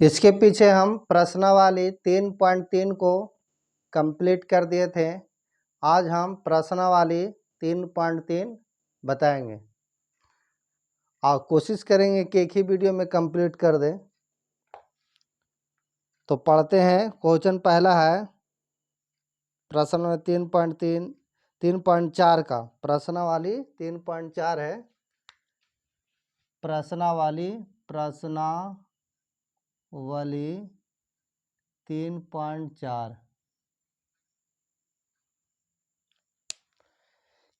इसके पीछे हम प्रश्नावली 3.3 को कंप्लीट कर दिए थे। आज हम प्रश्नावली 3.3 बताएंगे और कोशिश करेंगे कि एक ही वीडियो में कंप्लीट कर दें। तो पढ़ते हैं। क्वेश्चन पहला है प्रश्न 3.4 का। प्रश्नावली 3.4 है। प्रश्नावली 3.4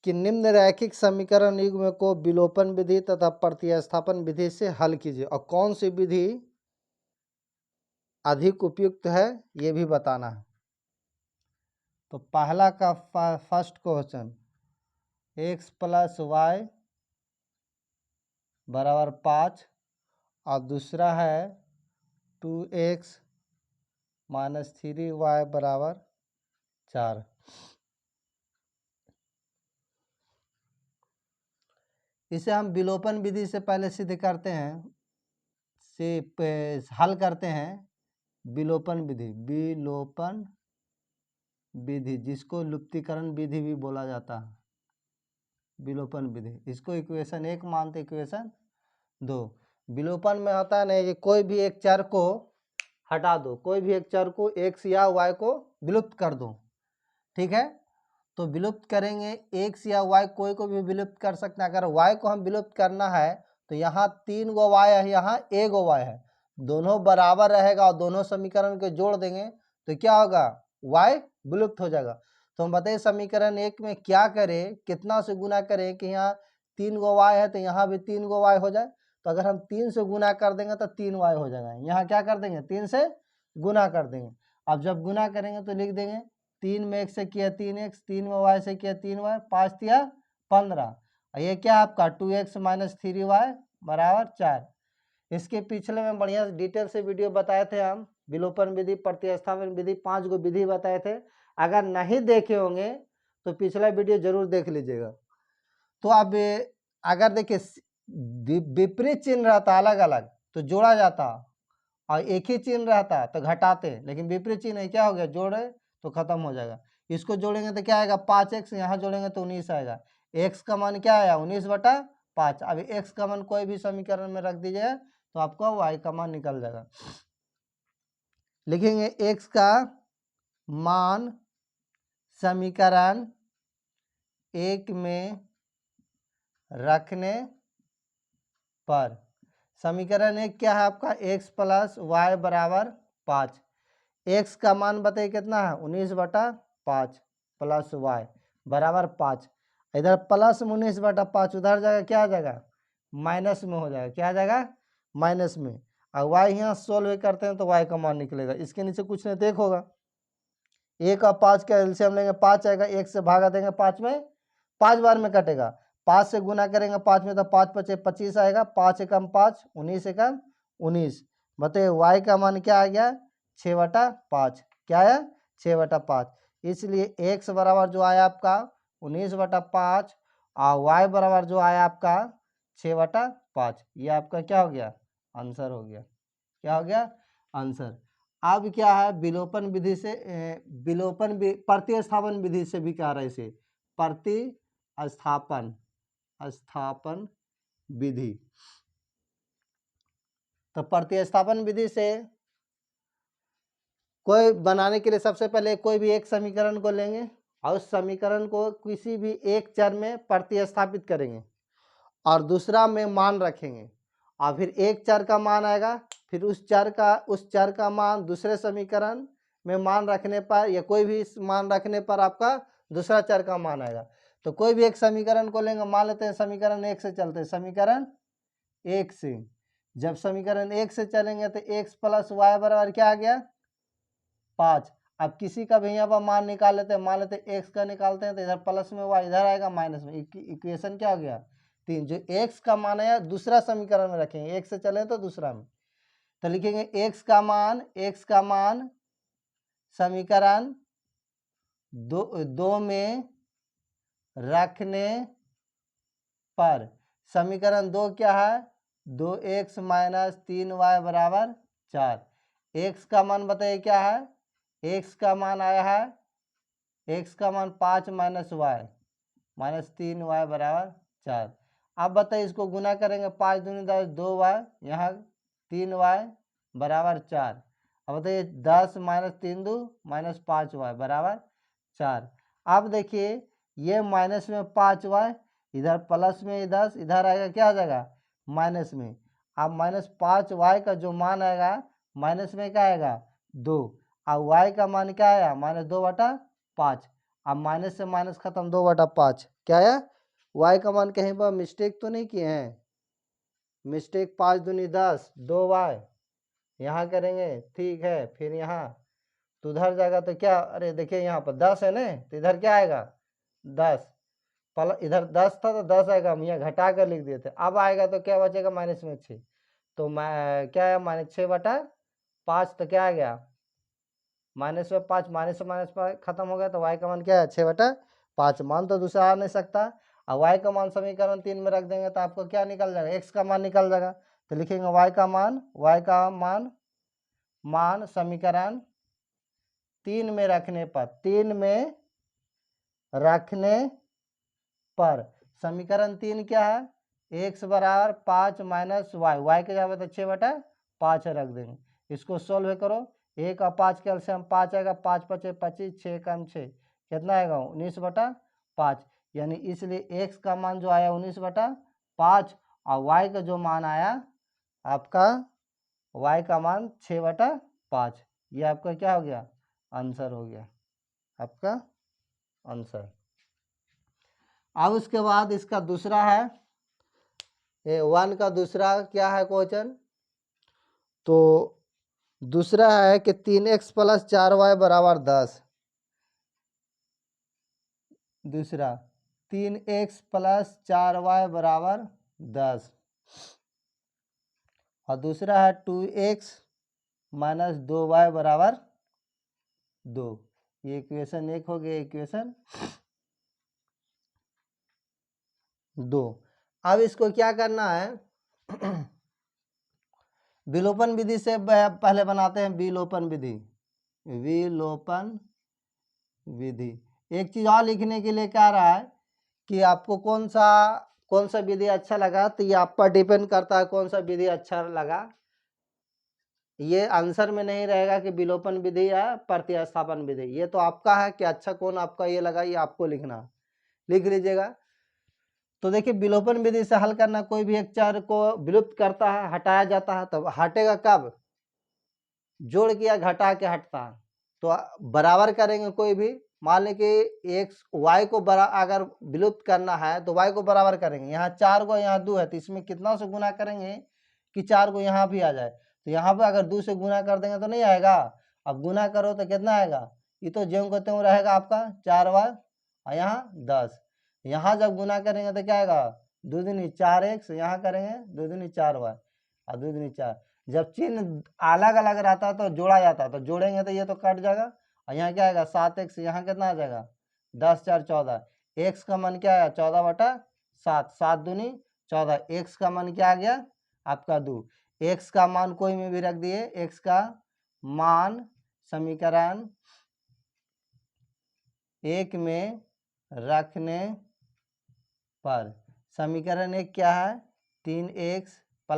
कि निम्न रैखिक समीकरण युग्म को विलोपन विधि तथा प्रतिस्थापन विधि से हल कीजिए। और कौन सी विधि अधिक उपयुक्त है ये भी बताना है। तो पहला का फर्स्ट क्वेश्चन x + y = 5 और दूसरा है 2x - 3y = 4। इसे हम विलोपन विधि से पहले सिद्ध करते हैं, हल करते हैं। विलोपन विधि जिसको लुप्तीकरण विधि भी बोला जाता है। विलोपन विधि इसको इक्वेशन 1 मानते, इक्वेशन 2। विलोपन में होता है नहीं कि कोई भी एक चर को हटा दो, कोई भी एक चर को x या y को विलुप्त कर दो। ठीक है, तो विलुप्त करेंगे x या y, कोई को भी विलुप्त कर सकते हैं। अगर y को हम विलुप्त करना है तो यहाँ 3 गो y है, यहाँ 1 गो y है, दोनों बराबर रहेगा और दोनों समीकरण के जोड़ देंगे तो क्या होगा, y विलुप्त हो जाएगा। तो हम बताइए समीकरण 1 में क्या करें, कितना से गुना करें कि यहाँ 3 गो y है तो यहाँ भी 3 गो y हो जाए। तो अगर हम 3 से गुना कर देंगे तो 3y हो जाएगा। यहाँ क्या कर देंगे, 3 से गुना कर देंगे। अब जब गुना करेंगे तो लिख देंगे 3 में 1 से किया 3x, 3 में y से किया 3y, 5 तिया 15। और ये क्या आपका 2x - 3y = 4। इसके पिछले में बढ़िया डिटेल से वीडियो बताए थे हम, विलोपन विधि, प्रतिस्थापन विधि, 5 गो विधि बताए थे। अगर नहीं देखे होंगे तो पिछला वीडियो जरूर देख लीजिएगा। तो अब अगर देखिए विपरीत चिन्ह रहता अलग अलग तो जोड़ा जाता, और एक ही चिन्ह रहता तो घटाते, लेकिन विपरीत चिन्ह है, क्या हो गया, जोड़े तो खत्म हो जाएगा। इसको जोड़ेंगे तो क्या आएगा, 5x, यहाँ जोड़ेंगे तो 19 आएगा। x का मान क्या आया, 19/5। अब x का मान कोई भी समीकरण में रख दीजिए तो आपको y का मान निकल जाएगा। लिखेंगे x का मान समीकरण 1 में रखने पर, समीकरण 1 क्या है आपका, x + y = 5। x का मान बताइए कितना है, 19/5 + y = 5। इधर प्लस में 19/5, उधर जाएगा क्या आ जाएगा, माइनस में हो जाएगा। क्या आ जाएगा, माइनस में। और y यहाँ सोल्व करते हैं तो y का मान निकलेगा। इसके नीचे कुछ नहीं देखोगा, 1 और 5 का एलसीएम लेंगे 5 आएगा, 1 से भागा देंगे 5 में, 5 बार में कटेगा। 5 से गुना करेंगे 5 में तो 5 × 5 = 25 आएगा। 5 × 5 = 19 × 19। बताइए y का मान क्या आ गया, 6/5। क्या है, 6/5। इसलिए x बराबर जो आया आपका 19/5 और y बराबर जो आया आपका 6/5। ये आपका क्या हो गया, आंसर हो गया। क्या हो गया, आंसर। अब क्या है, विलोपन विधि से प्रतिस्थापन विधि से भी कह रहे, इसे प्रतिस्थापन विधि। तो प्रतिस्थापन विधि से कोई बनाने के लिए सबसे पहले कोई भी एक समीकरण को लेंगे और उस समीकरण को किसी भी एक चर में प्रतिस्थापित करेंगे और दूसरा में मान रखेंगे, और फिर एक चर का मान आएगा, फिर उस चर का मान दूसरे समीकरण में मान रखने पर, या कोई भी मान रखने पर आपका दूसरा चर का मान आएगा। तो कोई भी एक समीकरण को लेंगे, मान लेते हैं समीकरण 1 से चलते हैं। समीकरण 1 से जब समीकरण 1 से चलेंगे तो x + y बराबर क्या आ गया, 5। अब किसी का भी यहाँ पर मान निकाल लेते हैं, मान लेते हैं x का निकालते हैं तो इधर प्लस में y, इधर आएगा माइनस में। इक्वेशन क्या हो गया, 3। जो x का मान है दूसरा समीकरण में रखेंगे, 1 से चले तो दूसरा में, तो लिखेंगे x का मान समीकरण 2 में रखने पर, समीकरण 2 क्या है, 2x - 3y = 4। एक्स का मान बताइए क्या है, एक्स का मान आया है, एक्स का मान 5 माइनस वाई माइनस 3y बराबर 4। अब बताइए इसको गुना करेंगे, 5 दूनी 10, 2y, यहाँ 3y बराबर 4। अब बताइए 10 माइनस 3 दो माइनस 5y बराबर 4। अब देखिए ये माइनस में 5y, इधर प्लस में 10, इधर आएगा क्या आ जाएगा माइनस में। अब माइनस 5y का जो मान आएगा माइनस में क्या आएगा 2, अब y का मान क्या आया माइनस 2/5। अब माइनस से माइनस खत्म, 2/5 क्या है, y का मान कहीं पर मिस्टेक तो नहीं किए हैं, मिस्टेक 5 दूनी 10, 2y यहाँ करेंगे ठीक है, फिर यहाँ तो उधर जाएगा तो क्या, अरे देखिए यहाँ पर 10 है ना, तो इधर क्या आएगा 10, इधर 10 था तो 10 आएगा, हम यहाँ घटा कर लिख दिए थे। अब आएगा तो क्या बचेगा माइनस में 6, तो क्या है माइनस 6/5, तो क्या आ गया माइनस में 5, माइनस से माइनस खत्म हो गया, तो y का मान क्या है 6/5। मान तो दूसरा आ नहीं सकता, और y का मान समीकरण 3 में रख देंगे तो आपको क्या निकल जाएगा, x का मान निकल जाएगा। तो लिखेंगे y का मान समीकरण 3 में रखने पर, 3 में रखने पर समीकरण 3 क्या है, x बराबर 5 माइनस y के जगह तो 6/5 रख देंगे। इसको सोल्व करो, 1 और 5 के एलसीएम 5 आएगा, 5 5 25, 6 कम 6 कितना आएगा 19/5, यानी इसलिए x का मान जो आया 19/5 और y का जो मान आया आपका, y का मान 6/5। ये आपका क्या हो गया आंसर हो गया आपका आंसर। अब उसके बाद इसका दूसरा है, 1 का दूसरा क्या है क्वेश्चन, तो दूसरा है कि 3x + 4y बराबर 10। दूसरा 3x + 4y बराबर 10, और दूसरा है 2x - 2y बराबर 2। ये इक्वेशन 1 हो गया, इक्वेशन 2। अब इसको क्या करना है विलोपन विधि से पहले बनाते हैं, विलोपन विधि, विलोपन विधि। एक चीज और लिखने के लिए कह रहा है कि आपको कौन सा विधि अच्छा लगा, तो ये आप पर डिपेंड करता है कौन सा विधि अच्छा लगा। ये आंसर में नहीं रहेगा कि विलोपन विधि या प्रतिस्थापन विधि, ये तो आपका है कि अच्छा कौन आपका ये लगा, ये आपको लिखना, लिख लीजिएगा। तो देखिए विलोपन विधि से हल करना, कोई भी एक चर को विलुप्त करता है, हटाया जाता है, तब हटेगा कब, जोड़ के या घटा के हटता है। तो बराबर करेंगे कोई भी, मान लें कि एक्स वाई को अगर विलुप्त करना है तो वाई को बराबर करेंगे, यहाँ 4 को यहाँ 2 है, तो इसमें कितना से गुना करेंगे कि 4 को यहाँ भी आ जाए, तो यहाँ पे अगर 2 से गुना कर देंगे तो नहीं आएगा। अब गुना करो तो कितना आएगा, ये तो ज्यों को त्यों रहेगा आपका 4y, और यहाँ 10, यहाँ जब गुना करेंगे तो क्या आएगा 2 दूनी 4x, यहाँ करेंगे 2 दूनी 4y और 2 दूनी 4। जब चिन्ह अलग अलग रहता है तो जोड़ा जाता है, तो जोड़ेंगे तो ये तो कट जाएगा, और यहाँ क्या आएगा 7x, यहाँ कितना आ जाएगा 10 4 14, x का मान क्या आया 14/7, 7 दूनी 14, x का मान क्या आ गया आपका 2। x का मान कोई में भी रख दिए, x का मान समीकरण 1 में रखने पर, समीकरण 1 क्या है 3x +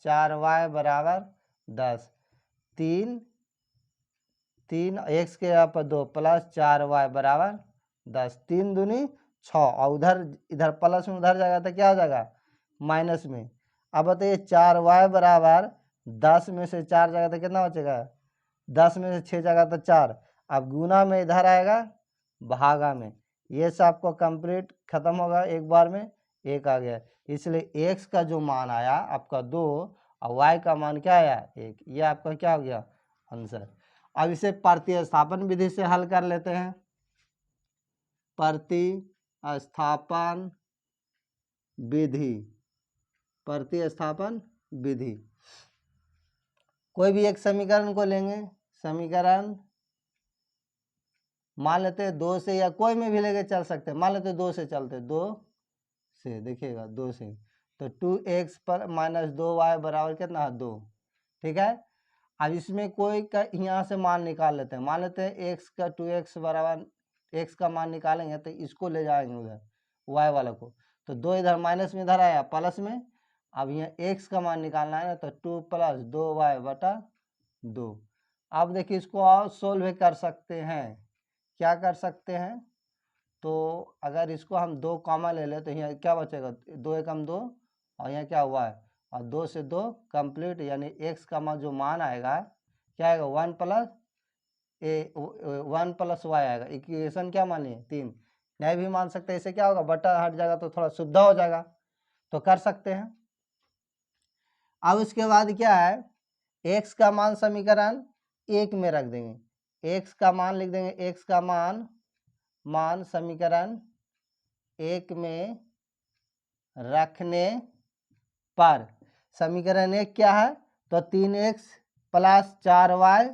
4y बराबर 10, 3x के यहाँ पर 2 + 4y बराबर 10, 3 दूनी 6, और इधर प्लस में उधर जाएगा तो क्या हो जाएगा माइनस में। अब बताइए 4y बराबर 10 में से 4 जाएगा तो कितना बचेगा, 10 में से 6 जाएगा तो 4, अब गुना में इधर आएगा भागा में, ये सब आपको कंप्लीट खत्म होगा एक बार में, 1 आ गया, इसलिए x का जो मान आया आपका 2 और y का मान क्या आया 1, ये आपका क्या हो गया आंसर। अब इसे प्रतिस्थापन विधि से हल कर लेते हैं, प्रतिस्थापन विधि, प्रतिस्थापन विधि, कोई भी एक समीकरण को लेंगे, समीकरण मान लेते हैं 2 से, या कोई में भी लेके चल सकते हैं, मान लेते 2 से चलते, 2 से देखिएगा 2 से, तो 2x - 2y बराबर कितना 2, ठीक है। अब इसमें कोई का यहाँ से मान निकाल लेते हैं, मान लेते हैं एक्स का 2x बराबर एक्स का मान निकालेंगे तो इसको ले जाएंगे उधर y वाला को, तो 2 इधर माइनस में इधर आया प्लस में। अब यहाँ x का मान निकालना है ना, तो 2 + 2y बटा 2। अब देखिए इसको और सोल्व कर सकते हैं, क्या कर सकते हैं, तो अगर इसको हम 2 कॉमन ले लें तो यहाँ क्या बचेगा, 2 एकम 2 और यहाँ क्या हुआ है, और 2 से 2 कंप्लीट, यानी x का मान जो मान आएगा क्या आएगा 1 + y आएगा। इक्वेशन क्या मानिए 3, नहीं भी मान सकते, ऐसे क्या होगा बटा हट जाएगा तो थोड़ा सुविधा हो जाएगा, तो कर सकते हैं। अब उसके बाद क्या है, x का मान समीकरण 1 में रख देंगे, x का मान लिख देंगे, x का मान समीकरण 1 में रखने पर समीकरण 1 क्या है, तो 3x + 4y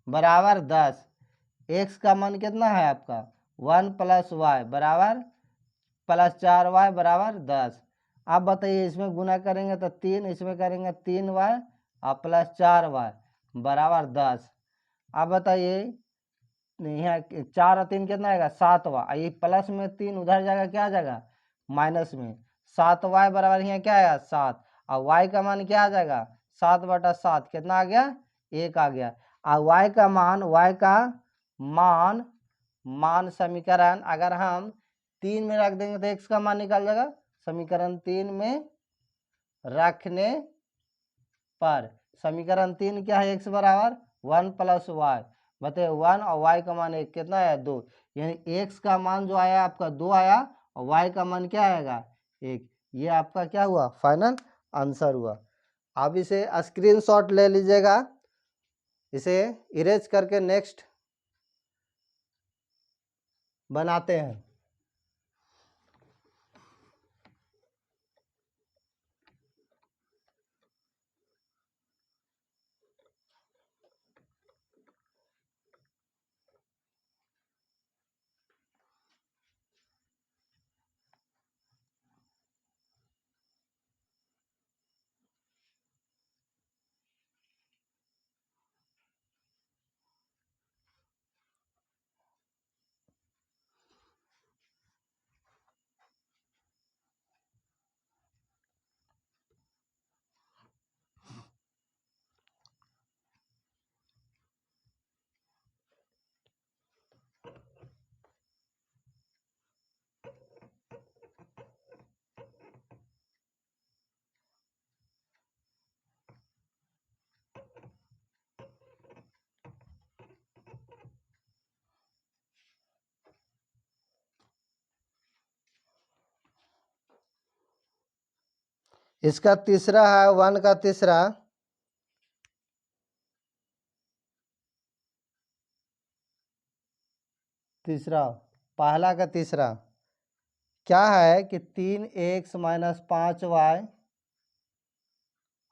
बराबर 10। x का मान कितना है आपका 1 + y बराबर +4y बराबर 10। आप बताइए इसमें गुना करेंगे तो 3, इसमें करेंगे 3y और +4y बराबर 10। आप बताइए यहाँ 4 और 3 कितना आएगा 7y, ये प्लस में 3 उधर जाएगा, क्या आ जाएगा माइनस में, 7y बराबर यहाँ क्या आएगा 7, और y का मान क्या आ जाएगा 7/7, कितना आ गया 1 आ गया। और y का मान समीकरण अगर हम 3 में रख देंगे तो x का मान निकाल जाएगा, समीकरण 3 में रखने पर समीकरण 3 क्या है, x बराबर 1 + y, बताइए 1 और y का मान 1, कितना आया 2, यानी x का मान जो आया आपका 2 आया और y का मान क्या आएगा 1। ये आपका क्या हुआ फाइनल आंसर हुआ। आप इसे स्क्रीनशॉट ले लीजिएगा, इसे इरेज करके नेक्स्ट बनाते हैं। इसका तीसरा है 1 का तीसरा, पहला का तीसरा क्या है कि 3x - 5y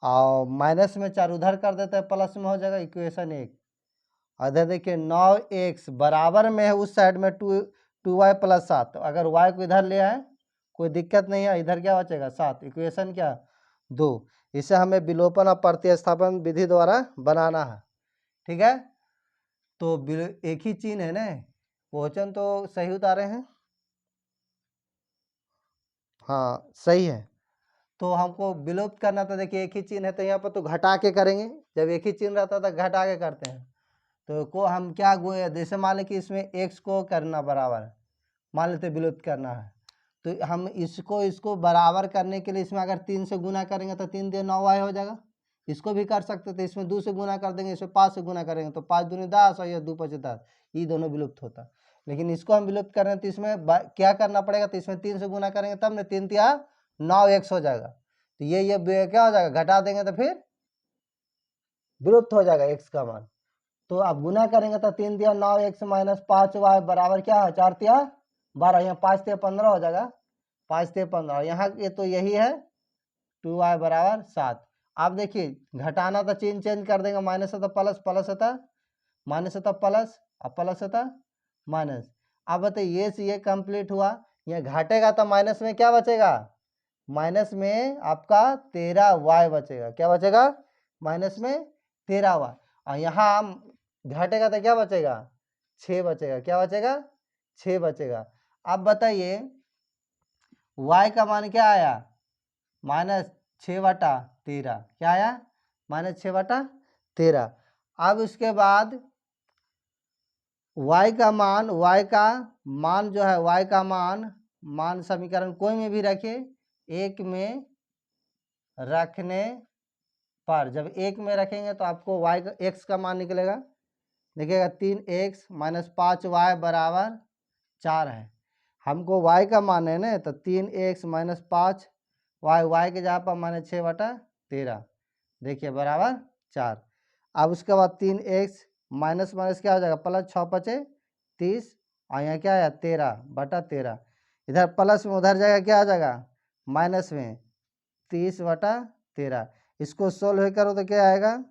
और माइनस में 4 उधर कर देते हैं, प्लस में हो जाएगा इक्वेशन 1। अगर देखिए 9x बराबर में है उस साइड में 2y + 7, तो अगर y को इधर ले आए कोई दिक्कत नहीं है, इधर क्या बचेगा 7, इक्वेशन क्या 2। इसे हमें विलोपन और प्रतिस्थापन विधि द्वारा बनाना है, ठीक है। तो एक ही चिन्ह है ना, क्वेश्चन तो सही उतारे हैं, हाँ सही है। तो हमको विलुप्त करना था, देखिए एक ही चिन्ह है तो यहाँ पर तो घटा के करेंगे, जब एक ही चिन्ह रहता था घटा के करते हैं। तो को हम क्या जैसे मान लें कि इसमें x को करना बराबर है, मान लेते विलुप्त करना है, तो हम इसको बराबर करने के लिए इसमें अगर 3 से गुना करेंगे तो 3 × 9y हो जाएगा। इसको भी कर सकते थे, इसमें 2 से गुना कर देंगे, इसमें 5 से गुना करेंगे तो 5 दूनी 10 और ये 2 × 5 10, ये दोनों विलुप्त होता। लेकिन इसको हम विलुप्त कर रहे हैं तो इसमें क्या करना पड़ेगा, तो इसमें 3 से गुना करेंगे तब ना 3 × 9x हो जाएगा, तो ये क्या हो जाएगा, घटा देंगे तो फिर विलुप्त हो जाएगा x का मान। तो आप गुना करेंगे तो 3 × 9x - 5y बराबर क्या है 4 × 12, यहाँ 5 × 15 हो जाएगा, 5 × 15, यहाँ ये तो यही है 2y बराबर 7। आप देखिए घटाना तो चेंज कर देंगे, माइनस है तो प्लस, प्लस होता माइनस है तो प्लस और प्लस होता माइनस। अब बताइए ये से ये कंप्लीट हुआ, यहाँ घटेगा तो माइनस में क्या बचेगा, माइनस में आपका 13y बचेगा, क्या बचेगा माइनस में 13y। और यहाँ घटेगा तो क्या बचेगा, 6 बचेगा। क्या बचेगा, 6 बचेगा। अब बताइए y का मान क्या आया, -6/13। क्या आया, -6/13। अब उसके बाद y का मान जो है, y का मान समीकरण कोई में भी रखिए, एक में रखने पर, जब एक में रखेंगे तो आपको x का मान निकलेगा, देखिएगा 3x - 5y बराबर 4 है। हमको y का मान है ना, तो 3x - 5y, y के जगह पर -6/13, देखिए बराबर 4। अब उसके बाद 3x माइनस क्या हो जाएगा, प्लस 6 × 5 = 30, और यहाँ क्या आया 13/13। इधर प्लस में उधर जाएगा, क्या आ जाएगा माइनस में 30/13। इसको सोल्व करो तो क्या आएगा,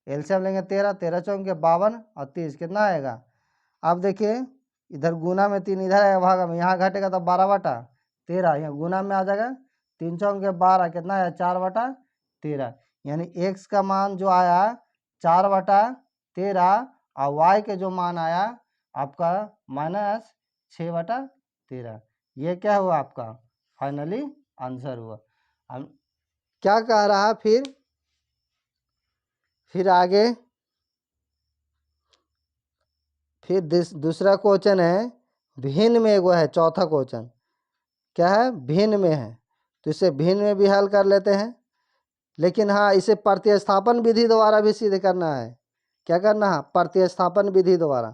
एलसीएम लेंगे 13, 13 चौके 52 और 30 कितना आएगा। अब देखिए इधर गुना में 3, इधर आएगा भागा में, यहाँ घटेगा तो 12/13, यहाँ गुना में आ जाएगा, 3 चौके 12 कितना आया 4/13। यानी x का मान जो आया 4/13 और y के जो मान आया आपका -6/13। ये क्या हुआ आपका फाइनली आंसर हुआ। हम क्या कह रहा फिर आगे, फिर दूसरा क्वेश्चन है भिन्न में, एगो है चौथा क्वेश्चन, क्या है भिन्न में है, तो इसे भिन्न में भी हल कर लेते हैं। लेकिन हाँ, इसे प्रतिस्थापन विधि द्वारा भी सिद्ध करना है। क्या करना है, प्रतिस्थापन विधि द्वारा,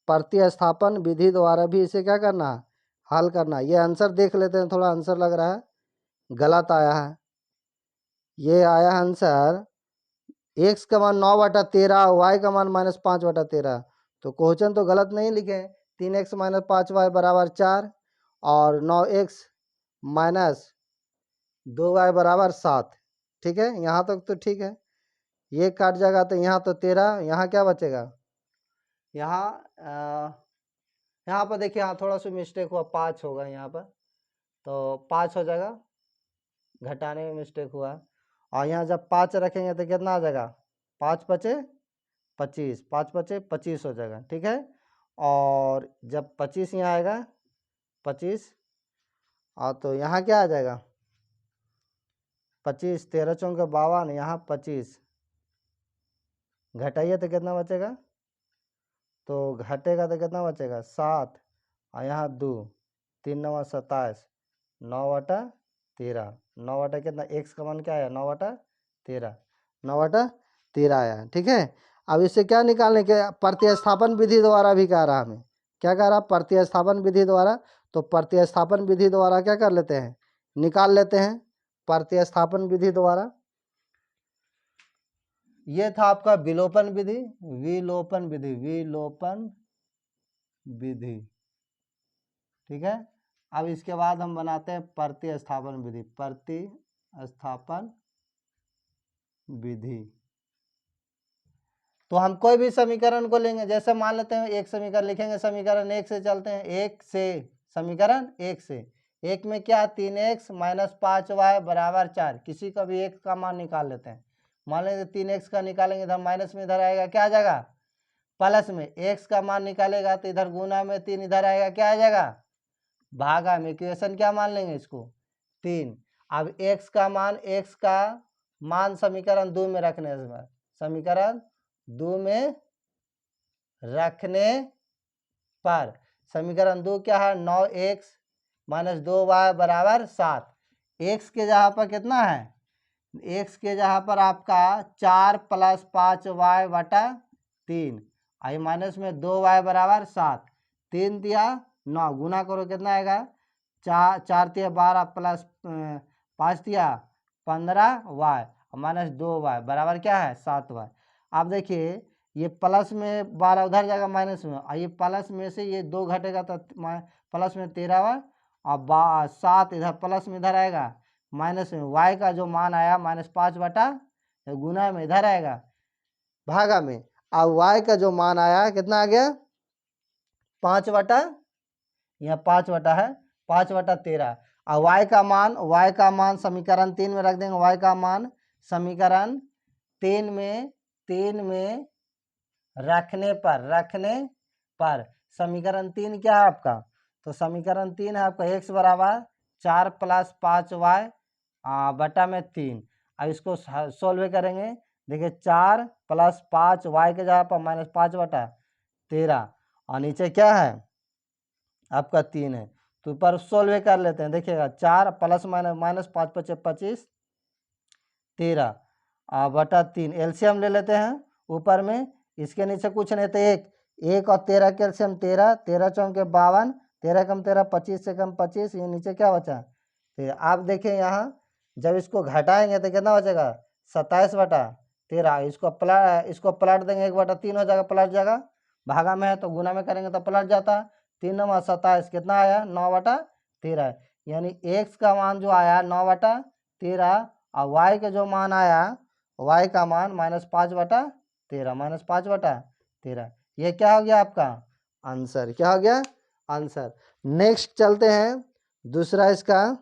प्रतिस्थापन विधि द्वारा भी इसे क्या करना है, हल करना है। ये आंसर देख लेते हैं, थोड़ा आंसर लग रहा है गलत आया है। ये आया आंसर x का मान 9/13, y का मान -5/13। तो क्वेश्चन तो गलत नहीं लिखे, 3x - 5y बराबर 4 और 9x - 2y बराबर 7। ठीक है, यहाँ तक तो ठीक है। ये काट जाएगा तो यहाँ तो 13, यहाँ क्या बचेगा, यहाँ पर देखिए, यहाँ थोड़ा सा मिस्टेक हुआ, 5 होगा यहाँ पर, तो 5 हो जाएगा, घटाने में मिस्टेक हुआ। और यहाँ जब 5 रखेंगे तो कितना आ जाएगा, 5 × 5 = 25, 5 × 5 = 25 हो जाएगा। ठीक है, और जब 25 यहाँ आएगा 25, और तो यहाँ क्या आ जाएगा 25, 13 चौके 52, यहाँ 25 घटाइए तो कितना बचेगा, तो घटेगा तो कितना बचेगा 7, और यहाँ 2, 3 × 9 = 27, 9/13, 9 कितना, x का मान क्या आया 9/13, 9/13 आया। ठीक है, अब इससे क्या निकालने के, प्रतिस्थापन विधि द्वारा भी कह रहा हमें, क्या कह रहा, प्रतिस्थापन विधि द्वारा। तो प्रतिस्थापन विधि द्वारा क्या कर लेते हैं, निकाल लेते हैं प्रतिस्थापन विधि द्वारा। ये था आपका विलोपन विधि, विलोपन विधि। ठीक है, अब इसके बाद हम बनाते हैं प्रतिस्थापन विधि, प्रतिस्थापन विधि। तो हम कोई भी समीकरण को लेंगे, जैसे मान लेते हैं एक समीकरण लिखेंगे, समीकरण 1 से चलते हैं, 1 से, समीकरण 1 से, 1 में क्या 3x - 5y बराबर 4, किसी का भी एक का मान निकाल लेते हैं। मान लेते 3x का निकालेंगे, इधर माइनस में इधर आएगा, क्या आ जाएगा प्लस में, x का मान निकालेगा तो इधर गुना में 3 इधर आएगा, क्या आ जाएगा भागा में। इक्वेशन क्या मान लेंगे इसको 3। अब x का मान समीकरण 2 में रखने से, समीकरण 2 में रखने पर, समीकरण 2 क्या है 9x - 2y बराबर 7। x के जगह पर कितना है, x के जगह पर आपका 4 + 5y/3, आई माइनस में 2y बराबर 7, 3 दिया 9, गुना करो कितना आएगा 4 दिया 12 प्लस 5 दिया 15y -2y बराबर क्या है 7y। आप देखिए ये प्लस में 12 उधर जाएगा माइनस में, और ये प्लस में से ये 2 घटेगा तो प्लस में 13y, और 7 इधर प्लस में इधर आएगा माइनस में, y का जो मान आया -5 गुना में इधर आएगा भागा में। अब y का जो मान आया कितना आ गया 5 यहाँ 5 है 5/13, और y का मान समीकरण 3 में रख देंगे, y का मान समीकरण 3 में 3 में रखने पर समीकरण 3 क्या है आपका? तो समीकरण 3 है आपका x बराबर 4 + 5y बटा में 3। अब इसको सोल्व करेंगे। देखिए 4 + 5y के जगह पर -5 बटा 13 और नीचे क्या है आपका 3 है। तो ऊपर सोल्व कर लेते हैं। देखिएगा 4 + -5 × 25 13 बटा 3 एलसीएम ले लेते हैं ऊपर में। इसके नीचे कुछ नहीं तो 1 और 13 के एलसीएम 13 13 चौके 52 13 कम 13 25 से कम 25। ये नीचे क्या बचा? तो आप देखें यहाँ जब इसको घटाएंगे तो कितना बचेगा? 27 बटा 13। इसको पलट देंगे 1/3 हो जाएगा, पलट जाएगा। भागा में है तो गुना में करेंगे तो पलट जाता। 3 9 27 कितना आया? 9/13। यानी x का मान जो आया 9/13 और y का जो मान आया y का मान -5/13 ये क्या हो गया आपका आंसर? क्या हो गया आंसर? नेक्स्ट चलते हैं दूसरा इसका।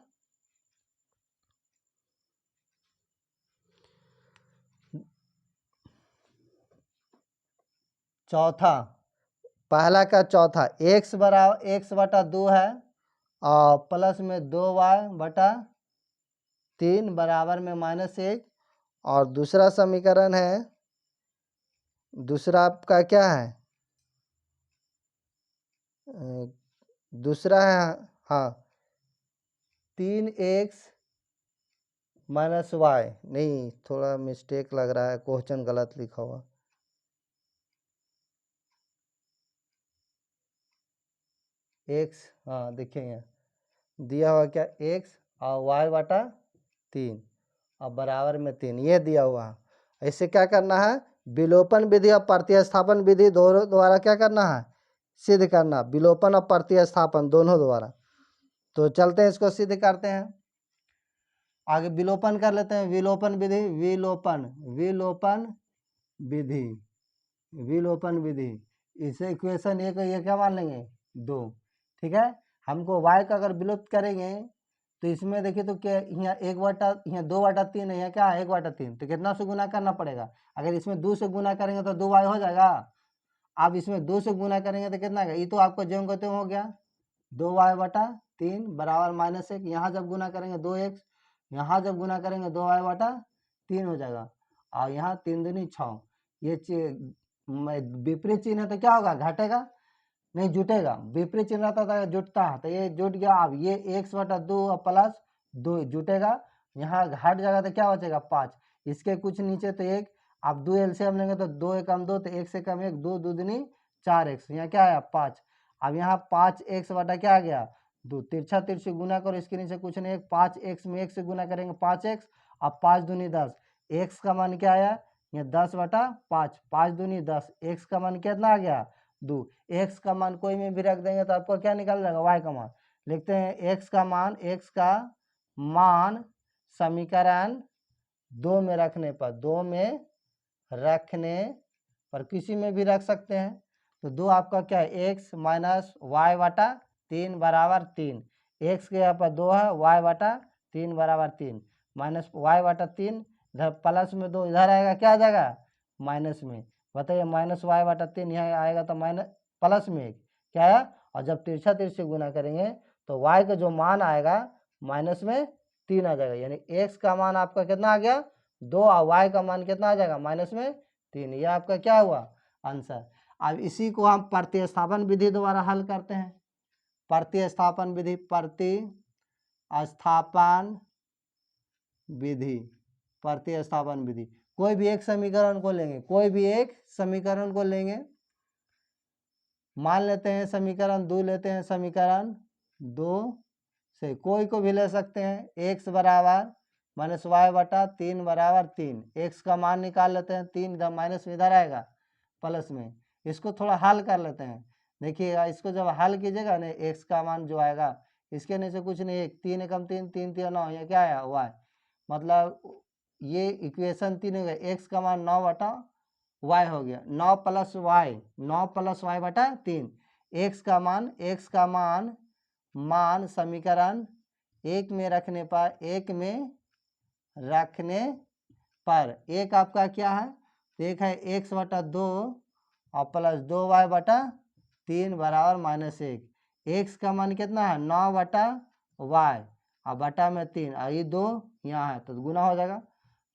चौथा, पहला का चौथा x बराबर x/2 है और प्लस में 2y/3 बराबर में -1। और दूसरा समीकरण है, दूसरा आपका क्या है? दूसरा है हाँ 3x - y। नहीं, थोड़ा मिस्टेक लग रहा है, क्वेश्चन गलत लिखा हुआ। x हाँ देखिए यहाँ दिया हुआ क्या x और y/3 और बराबर में 3 ये दिया हुआ है। ऐसे क्या करना है? विलोपन विधि और प्रतिस्थापन विधि दोनों द्वारा क्या करना है? सिद्ध करना। विलोपन और प्रतिस्थापन दोनों द्वारा। तो चलते हैं इसको सिद्ध करते हैं। आगे विलोपन कर लेते हैं। विलोपन विधि विलोपन विधि इसे इक्वेशन ये क्या मान लेंगे? 2। ठीक है। हमको y का अगर विलुप्त करेंगे तो इसमें देखिए तो क्या यहाँ 1/यहाँ 2/3 है, यहाँ क्या है 1/3। तो कितना से गुना करना पड़ेगा? अगर इसमें 2 से गुना करेंगे तो 2y हो जाएगा। अब इसमें 2 से गुना करेंगे तो कितना? ये तो आपको ज्यों को त्यों हो गया 2y/3 बराबर -1। यहाँ जब गुना करेंगे 2x, यहाँ जब गुना करेंगे 2y/3 हो जाएगा। और यहाँ 3 दूनी 6। ये विपरीत चिन्ह है तो क्या होगा? घटेगा नहीं, जुटेगा। विपरीत चिन्ह रहता था जुटता है, तो ये जुट गया। अब ये x/2 प्लस 2 जुटेगा। यहाँ घट जाएगा तो क्या बचेगा? 5। इसके कुछ नीचे तो 1। अब 2 एलसीएम लेंगे तो 2 एकम 2 तो 1 से कम 1 2 2 दूनी 4x। यहाँ क्या आया? 5। अब यहाँ 5x बटा क्या आ गया? 2। तिरछा तिरछी गुना करो, इसके नीचे कुछ नहीं 5x में 1 से गुना करेंगे 5x। अब 5 दूनी 10। x का मान क्या आया? यहाँ 10/5 5 दूनी 10। x का मान कितना आ गया? 2। x का मान कोई में भी रख देंगे तो आपको क्या निकल जाएगा? y का मान। लिखते हैं x का मान समीकरण 2 में रखने पर किसी में भी रख सकते हैं। तो 2 आपका क्या है? x - y/3 बराबर 3। x के यहाँ पर 2 है, y/3 बराबर 3 -y/3 इधर प्लस में 2 इधर आएगा, क्या आ जाएगा? माइनस में। बताइए -y/3 यहाँ आएगा तो माइनस प्लस में 1 क्या है? और जब तिरछा तिरछे गुना करेंगे तो y का जो मान आएगा माइनस में 3 आ जाएगा। यानी x का मान आपका कितना आ गया? 2 और y का मान कितना आ जाएगा? माइनस में 3। यह आपका क्या हुआ? आंसर। अब इसी को हम प्रतिस्थापन विधि द्वारा हल करते हैं। प्रतिस्थापन विधि कोई भी एक समीकरण को लेंगे, मान लेते हैं समीकरण 2 लेते हैं। समीकरण 2 से कोई को भी ले सकते हैं। x बराबर -y/3 बराबर 3। x का मान निकाल लेते हैं। 3 इधर माइनस में इधर आएगा प्लस में। इसको थोड़ा हल कर लेते हैं। देखिएगा इसको जब हल कीजिएगा ना x का मान जो आएगा इसके नीचे कुछ नहीं 3 एकम 3 3 3 9 ये क्या आया? y। मतलब ये इक्वेशन 3 हो गया। x का मान 9/y हो गया। 9 + y/3। x का मान समीकरण 1 में रखने पर 1 आपका क्या है? तो एक है एक्स बटा 2 और प्लस 2y बटा 3 बराबर -1। एक्स का मान कितना है 9 बटा y और बटा में 3 और ये 2 यहाँ है तो गुना हो जाएगा।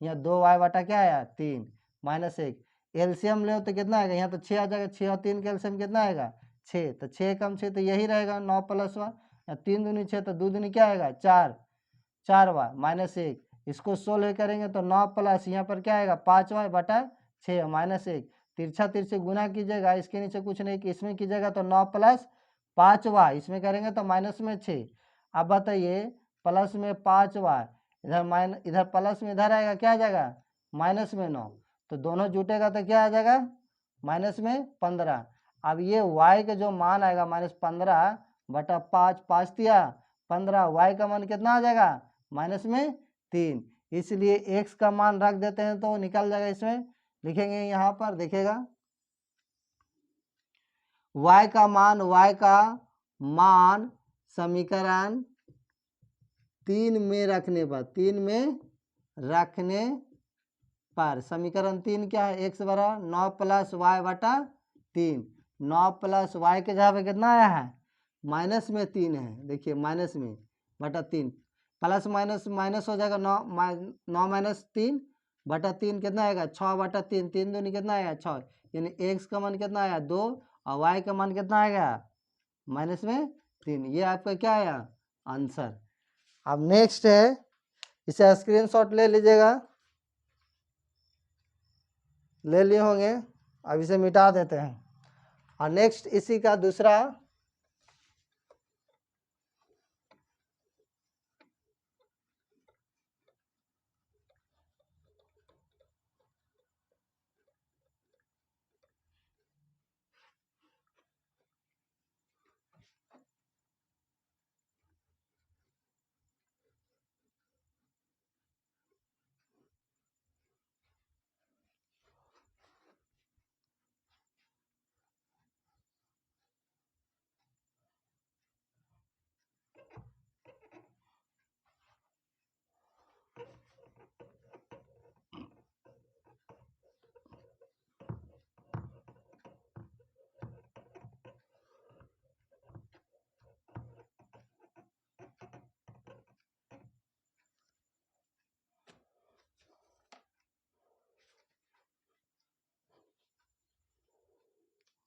यहाँ 2y बटा क्या आया 3 -1। एलसीएम ले तो कितना आएगा, यहाँ तो 6 आ जाएगा। 6 और 3 का एलसीएम कितना आएगा 6, तो 6 कम 6 तो यही रहेगा 9 + 1। 3 दूनी 6 तो 2 दूनी क्या आएगा 4, 4y -1। इसको सोल्व करेंगे तो 9 प्लस यहाँ पर क्या आएगा 5y बटा 6 -1। तिरछा तिरछे गुना कीजिएगा, इसके नीचे कुछ नहीं, इसमें कीजिएगा तो 9 + 5y, इसमें करेंगे तो माइनस में 6। अब बताइए प्लस में 5y, इधर प्लस में इधर आएगा क्या आ जाएगा माइनस में 9, तो दोनों जुटेगा तो क्या आ जाएगा माइनस में 15। अब ये y का जो मान आएगा -15 बटा 5, 5 दिया 15, y का मान कितना आ जाएगा माइनस में 3। इसलिए x का मान रख देते हैं तो निकल जाएगा। इसमें लिखेंगे यहाँ पर देखिएगा y का मान समीकरण 3 में रखने पर समीकरण 3 क्या है x बराबर 9 + y बटा 3। 9 + y के जगह पे कितना आया है माइनस में 3 है, देखिए माइनस में बटा 3, प्लस माइनस माइनस हो जाएगा 9 - 3 बटा 3 कितना आएगा 6 बटा 3, 3 दूनी कितना आएगा 6, यानी x का मान कितना आया 2 और y का मान कितना आएगा माइनस में 3। ये आपका क्या आया आंसर। अब नेक्स्ट है, इसे स्क्रीनशॉट ले लीजिएगा, ले लिए होंगे। अब इसे मिटा देते हैं और नेक्स्ट इसी का दूसरा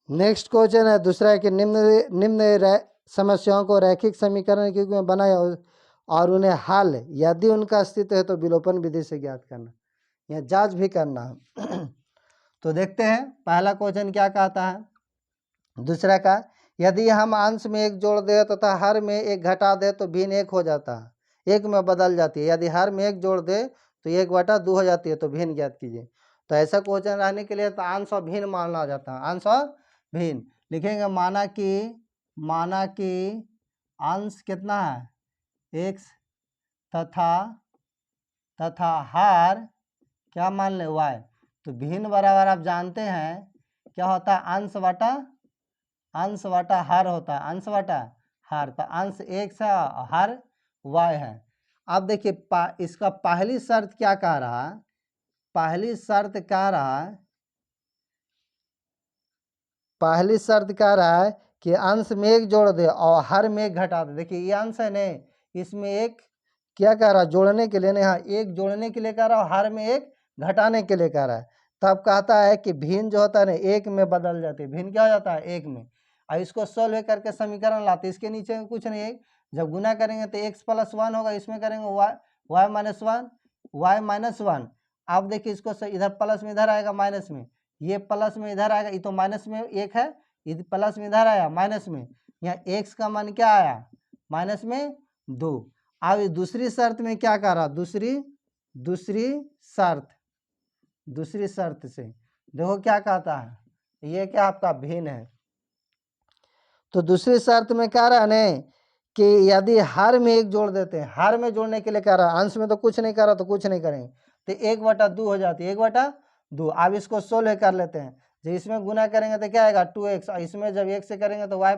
नेक्स्ट क्वेश्चन है दूसरा कि निम्न समस्याओं को रैखिक समीकरण के रूप में बनाया और उन्हें हल यदि उनका अस्तित्व है तो विलोपन विधि से ज्ञात करना, या जांच भी करना। तो देखते हैं पहला क्वेश्चन क्या कहता है। दूसरा का यदि हम अंश में 1 जोड़ दे तथा हर में 1 घटा दे तो भिन्न 1 हो जाता है, 1 में बदल जाती है। यदि हर में 1 जोड़ दे तो 1 बटा 2 हो जाती है, तो भिन्न ज्ञात कीजिए। तो ऐसा क्वेश्चन रहने के लिए तो अंश और भिन्न माना जाता है। अंश और भिन्न लिखेंगे, माना कि अंश कितना है x तथा हर क्या मान ले y। तो भिन्न बराबर आप जानते हैं क्या होता है अंश बटा हर होता है, अंश बटा हर। तो अंश x है और हर y है। अब देखिए इसका पहली शर्त क्या कह रहा है, पहली शर्त कह रहा है कि अंश में 1 जोड़ दे और हर में 1 घटा दे। देखिए ये अंश है नहीं, इसमें 1 क्या कह रहा है जोड़ने के लिए, नहीं हाँ 1 जोड़ने के लिए कह रहा है, हर में 1 घटाने के लिए कह रहा है। तब कहता है कि भिन्न जो होता है ना 1 में बदल जाती है, भिन्न क्या हो जाता है 1 में। और इसको सोल्व करके समीकरण लाते, इसके नीचे में कुछ नहीं है, जब गुना करेंगे तो x + 1 होगा, इसमें करेंगे y - 1। अब देखिए इसको इधर प्लस में इधर आएगा माइनस में, ये प्लस में इधर आएगा, ये तो माइनस में 1 है, ये प्लस में इधर आया माइनस में, यहाँ x का मान क्या आया माइनस में 2। अब दूसरी शर्त में क्या कर रहा, दूसरी शर्त से देखो क्या कहता है, ये क्या आपका भिन्न है। तो दूसरी शर्त में कह रहा है कि यदि हर में 1 जोड़ देते हैं, हर में जोड़ने के लिए कह रहा है, अंश में तो कुछ नहीं कर रहा तो कुछ नहीं करेंगे, तो 1 बटा 2 हो जाती है, 1 बटा 2। अब इसको सोल्व कर लेते हैं, जब इसमें गुना करेंगे तो क्या आएगा 2x, और इसमें जब 1 से करेंगे तो y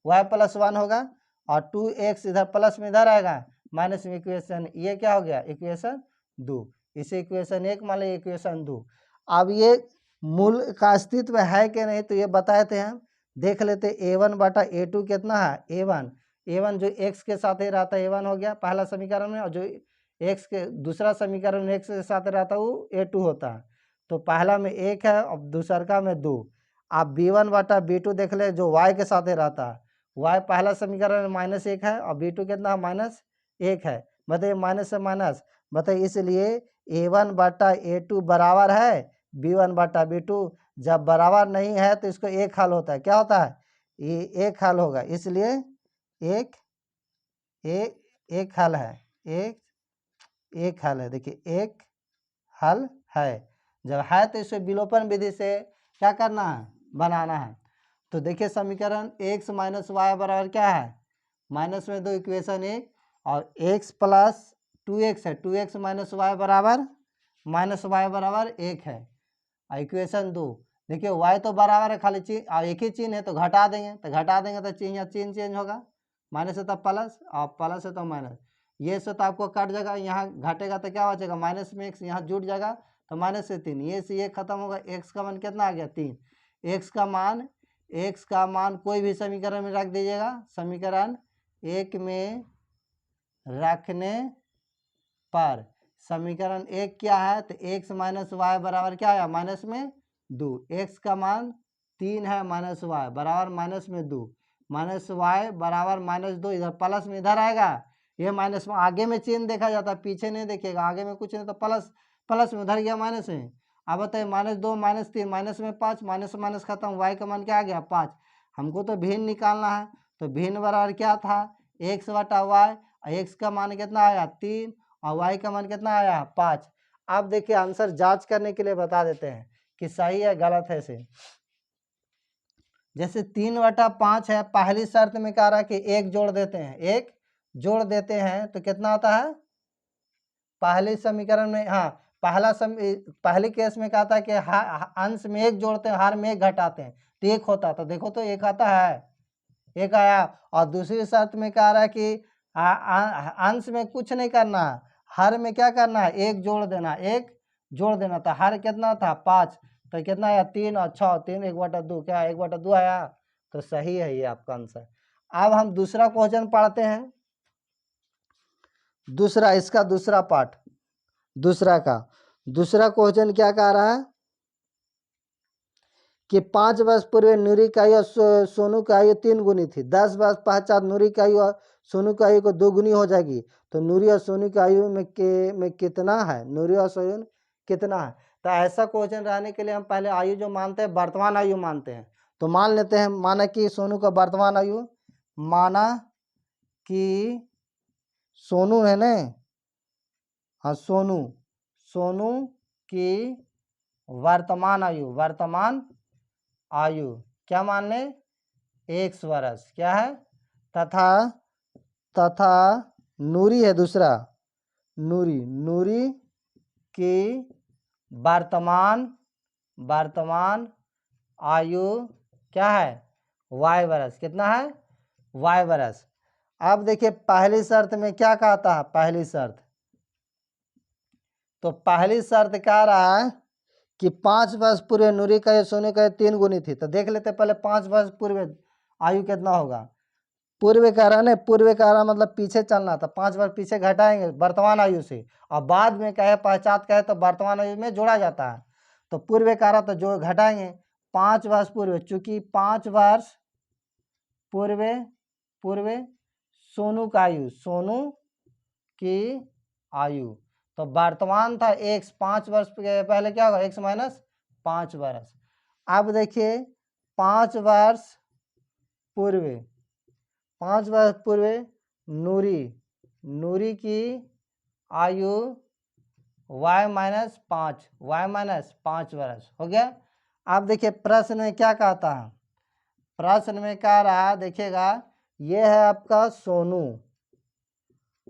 + 1 होगा, और 2x इधर प्लस में इधर आएगा माइनस में। इक्वेशन ये क्या हो गया इक्वेशन 2, इसे इक्वेशन 1 मान लो, इक्वेशन 2। अब ये मूल का अस्तित्व है कि नहीं, तो ये बताए थे हम। देख लेते A1 बटा A2 कितना है, A1 जो x के साथ ही रहता है A1 हो गया पहला समीकरण में, और जो x के दूसरा समीकरण में x के साथ रहता है वो A2 होता है। तो पहला में 1 है और दूसरा में 2। आप B1 बटा B2 देख ले जो y के साथ ही रहता है, y पहला समीकरण में -1 है और B2 कितना है -1 है। बताइए माइनस से माइनस, बताइए इसलिए A1 बटा A2 बराबर है B1 बटा B2। जब बराबर नहीं है तो इसको एक हल होता है, क्या होता है, ये एक हल होगा, इसलिए एक हल है, एक हल है। देखिए एक हल है, जब है तो इसे विलोपन विधि से क्या करना है, बनाना है। तो देखिए समीकरण x माइनस वाई बराबर क्या है, माइनस में 2 इक्वेशन 1 और x प्लस 2x है, 2x माइनस वाई बराबर -y बराबर 1 है। इक्वेशन 2 देखिए y तो बराबर है, खाली चिन्ह एक ही चिन्ह है तो घटा देंगे, तो चिन्ह या चिन्ह चेंज होगा, माइनस है तो प्लस और प्लस है तो माइनस, ये से तो आपको कट जाएगा, यहाँ घटेगा तो क्या बचेगा माइनस में x, यहाँ जुट जाएगा तो माइनस से 3, ये से ये खत्म होगा, x का मान कितना आ गया 3। x का मान कोई भी समीकरण में रख दीजिएगा, समीकरण 1 में रखने पर समीकरण 1 क्या है, तो x माइनस वाई बराबर क्या है माइनस में 2, x का मान 3 है माइनस वाई बराबर माइनस में 2, माइनस वाई बराबर -2, इधर प्लस में इधर आएगा, ये माइनस में आगे में चिन्ह देखा जाता है, पीछे नहीं देखिएगा, आगे में कुछ नहीं तो प्लस में उधर गया माइनस में। अब बताइए -2 -3 माइनस में 5, माइनस माइनस खत्म, वाई का मान क्या आ गया 5। हमको तो भिन्न निकालना है, तो भिन्न बराबर क्या था x बटा वाई, x का मान कितना आया 3 और y का मान कितना आया 5। अब देखिए आंसर जांच करने के लिए बता देते हैं कि सही है गलत है इसे। जैसे 3/5 है, पहली शर्त में कह रहा है कि 1 जोड़ देते हैं, 1 जोड़ देते हैं तो कितना आता है, पहले समीकरण में, हाँ पहले केस में कहता है कि अंश में 1 जोड़ते हैं, हर में 1 घटाते हैं तो 1 होता, तो देखो तो 1 आता है, 1 आया। और दूसरी शर्त में कह रहा है कि अंश में कुछ नहीं करना है, हर में क्या करना है 1 जोड़ देना, 1 जोड़ देना, तो हर कितना था 5, तो कितना आया 3 और 6, 3 1/2 क्या 1/2 आया, तो सही है ये आपका आंसर। अब हम दूसरा क्वेश्चन पढ़ते हैं, दूसरा इसका दूसरा पार्ट, दूसरा क्वेश्चन क्या कह रहा है कि 5 वर्ष पूर्व नूरी की आयु और सोनू की आयु 3 गुनी थी, 10 वर्ष पश्चात नूरी की आयु और सोनू की आयु को 2 गुनी हो जाएगी, तो नूरी और सोनू की आयु में कितना है, नूरी और सोनू कितना है। तो ऐसा क्वेश्चन रहने के लिए हम पहले आयु जो मानते हैं वर्तमान आयु मानते हैं, तो मान लेते हैं, माना कि सोनू का वर्तमान आयु, माना कि सोनू है ना, हाँ सोनू की वर्तमान आयु क्या मान ले 1 वर्ष क्या है, तथा नूरी है दूसरा, नूरी की वर्तमान आयु क्या है y वर्ष, कितना है y वर्ष। अब देखिए पहली शर्त में क्या कहता है, पहली शर्त कह रहा है कि 5 वर्ष पूर्व नूरी का या सोने का 3 गुनी थी, तो देख लेते पहले 5 वर्ष पूर्व आयु कितना होगा, पूर्व कह रहा है, पूर्व कह रहा मतलब पीछे चलना था, 5 वर्ष पीछे घटाएंगे वर्तमान आयु से, और बाद में कहे पश्चात कहे तो वर्तमान आयु में जोड़ा जाता है, तो पूर्व कह रहा तो जो घटाएंगे 5 वर्ष पूर्व, चूंकि 5 वर्ष पूर्व सोनू की आयु, तो वर्तमान था x, 5 वर्ष पहले क्या होगा x माइनस 5 वर्ष। अब देखिए 5 वर्ष पूर्व नूरी की आयु y माइनस 5 वर्ष हो गया। अब देखिए प्रश्न में क्या कहता है, प्रश्न में कह रहा है, देखिएगा ये है आपका सोनू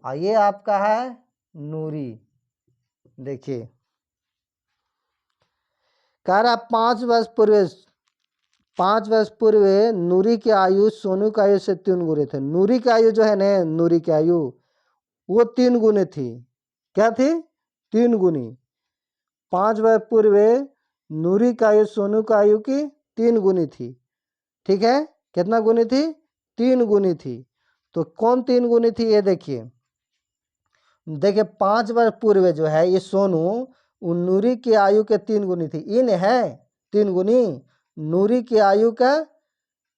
और ये आपका है नूरी, देखिए कह रहा 5 वर्ष पूर्व नूरी की आयु सोनू की आयु से 3 गुनी थे, नूरी की आयु जो है ना, नूरी की आयु वो 3 गुनी थी, क्या थी 3 गुनी। 5 वर्ष पूर्व नूरी का आयु सोनू का आयु की 3 गुनी थी। ठीक है, कितना गुनी थी? 3 गुनी थी। तो कौन 3 गुनी थी ये देखिए, देखिए 5 वर्ष पूर्व जो है ये सोनू नूरी की आयु के 3 गुनी थी। इन है 3 गुनी नूरी की आयु का,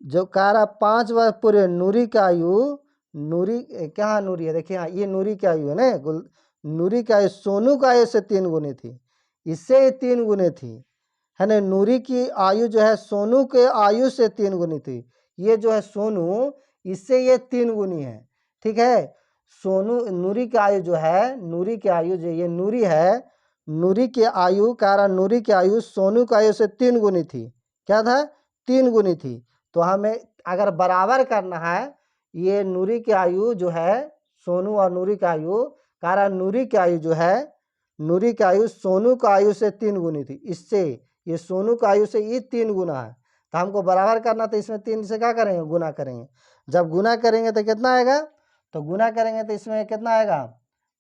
जो कह रहा 5 वर्ष पूर्व नूरी का आयु, नूरी क्या नूरी है देखिए, ये नूरी की आयु है ना, नूरी की आयु सोनू का आयु से 3 गुनी थी, इससे 3 गुनी थी, है ना। नूरी की आयु जो है सोनू के आयु से 3 गुनी थी। ये जो है सोनू, इससे ये 3 गुनी है। ठीक है, सोनू नूरी की आयु जो है, नूरी की आयु जो ये नूरी है, नूरी की आयु कह रहा नूरी की आयु सोनू की आयु से 3 गुनी थी। क्या था? 3 गुनी थी। तो हमें अगर बराबर करना है, ये नूरी की आयु जो है सोनू और नूरी की आयु, कह रहा नूरी की आयु जो है, नूरी की आयु सोनू की आयु से 3 गुनी थी, इससे ये सोनू की आयु से ये 3 गुना है। तो हमको बराबर करना, तो इसमें 3 से क्या करेंगे? गुना करेंगे। जब गुना करेंगे तो कितना आएगा? तो गुना करेंगे तो इसमें कितना आएगा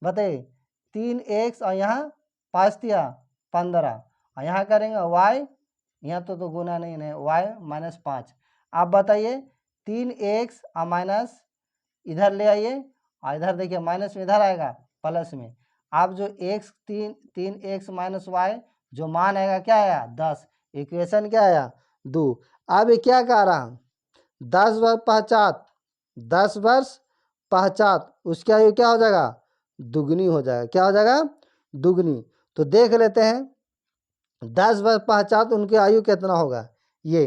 बताइए? 3x और यहाँ 5 दिया 15, और यहाँ करेंगे y, यहाँ तो गुना नहीं है, y माइनस 5। आप बताइए 3x और माइनस इधर ले आइए, और इधर देखिए माइनस में इधर आएगा प्लस में। आप जो x 3x माइनस वाई जो मान आएगा क्या आया? 10। इक्वेशन क्या आया? 2। अब ये क्या कह रहा? 10 वर्ष पश्चात, 10 वर्ष पश्चात उसकी आयु क्या हो जाएगा? दुगनी हो जाएगा। क्या हो जाएगा? दुगनी। तो देख लेते हैं 10 वर्ष पश्चात उनकी आयु कितना होगा। ये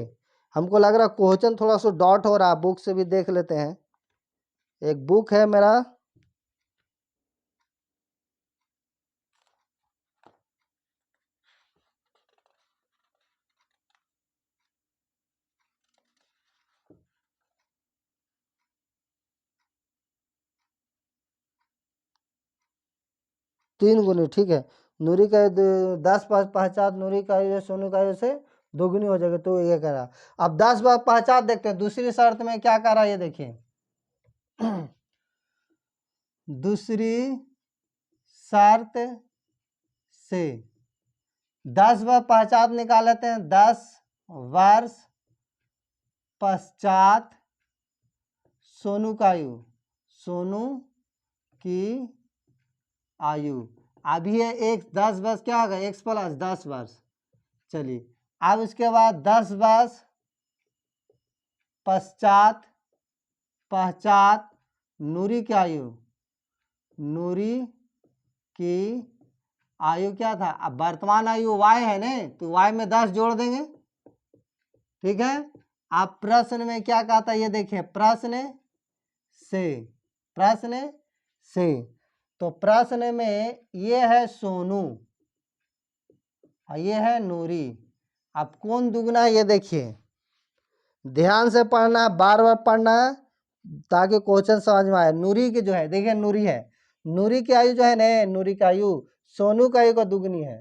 हमको लग रहा क्वेश्चन थोड़ा सा डॉट हो रहा है, बुक से भी देख लेते हैं। एक बुक है मेरा, तीन गुनी। ठीक है, नूरी का 10 पश्चात नूरी का आयु सोनू का आयु से दोगुनी हो जाएगी। तो ये कह रहा। अब 10 बार पश्चात देखते हैं दूसरी शर्त में क्या कह रहा है, ये देखिए दूसरी शर्त से 10 बार पश्चात निकाल लेते हैं। 10 वर्ष पश्चात सोनू का आयु, सोनू की आयु अभी है एक 10 वर्ष, क्या होगा? x प्लस 10 वर्ष। चलिए, अब उसके बाद 10 वर्ष पश्चात नूरी की आयु, नूरी की आयु क्या था? अब वर्तमान आयु y है ना, तो y में 10 जोड़ देंगे। ठीक है, आप प्रश्न में क्या कहता है ये देखिए, प्रश्न से तो प्रश्न में ये है सोनू और ये है नूरी। अब कौन दुगना है ये देखिए, ध्यान से पढ़ना है, बार बार पढ़ना है ताकि क्वेश्चन समझ में आए। नूरी की जो है देखिए, नूरी है, नूरी की आयु जो है ना, नूरी की आयु सोनू की आयु का दुगनी है।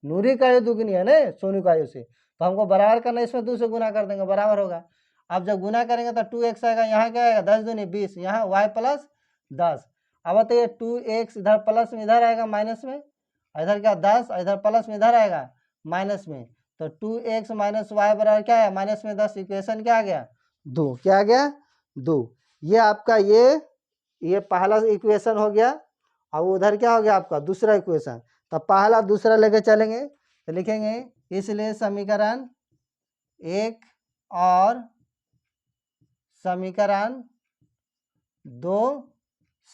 नूरी की आयु दुगनी है ना सोनू की आयु से, तो हमको बराबर करना, इसमें 2 से गुना कर देंगे, बराबर होगा। अब जब गुना करेंगे तो 2x आएगा, यहाँ क्या आएगा? 10 दूनी 20, यहाँ y प्लस 10। अब बताइए 2x इधर प्लस में इधर आएगा माइनस में, इधर क्या 10, इधर प्लस में इधर आएगा माइनस में। तो 2x माइनस वाई बराबर क्या है? माइनस में 10। इक्वेशन क्या आ गया? 2। क्या आ गया? 2। ये आपका ये पहला इक्वेशन हो गया। अब उधर क्या हो गया आपका? दूसरा इक्वेशन। तो पहला दूसरा लेके चलेंगे तो लिखेंगे, इसलिए समीकरण 1 और समीकरण 2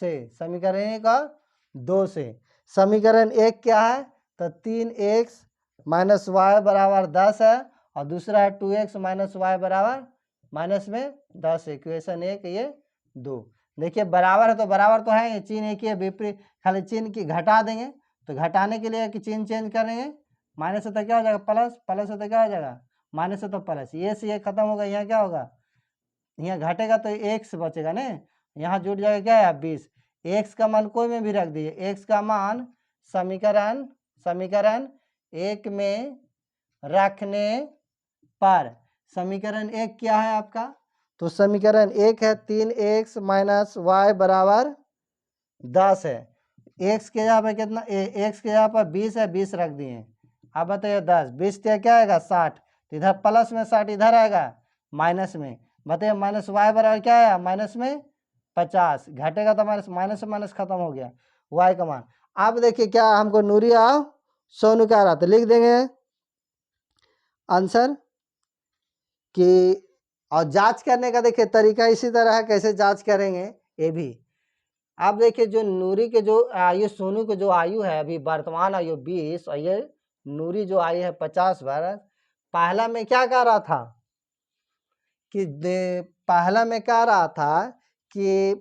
से, समीकरण 1 और 2 से। समीकरण 1 क्या है? तो 3x माइनस वाई बराबर 10 है, और दूसरा है 2x माइनस वाई बराबर माइनस में 10। इक्वेशन 1 ये 2। देखिए बराबर है तो बराबर तो है, ये चिन्ह एक ही है, विपरीत खाली चिन्ह की घटा देंगे। तो घटाने के लिए कि चिन्ह चेंज करेंगे, माइनस से तो क्या हो जाएगा? प्लस, प्लस से तो क्या हो जाएगा? माइनस से तो प्लस। ये से ये खत्म होगा, यहाँ क्या होगा? यहाँ घटेगा तो x बचेगा ना, यहाँ जुड़ जाएगा क्या है? 20। x का मान कोई में भी रख दीजिए, x का मान समीकरण 1 में रखने पर, समीकरण 1 क्या है आपका? तो समीकरण 1 है 3x माइनस वाई बराबर 10 है। x के यहाँ पर कितना? x के यहाँ पर 20 है, 20 रख दिए। अब बताइए 10, 20 क्या आएगा 60, तो इधर प्लस में 60 इधर आएगा माइनस में, बताइए माइनस वाई बराबर क्या आया माइनस में 50, घटेगा तो माइनस, माइनस से माइनस खत्म हो गया, वाई का मान। अब देखिए क्या हमको नूरी और सोनू क्या रहा, तो लिख देंगे आंसर कि, और जांच करने का देखिए तरीका इसी तरह है, कैसे जांच करेंगे ये भी। आप देखिए जो नूरी के जो आयु, सोनू के जो आयु है अभी वर्तमान आयु 20 और ये नूरी जो आयु है 50 वर्ष। पहला में क्या कह रहा था कि पहला में कह रहा था कि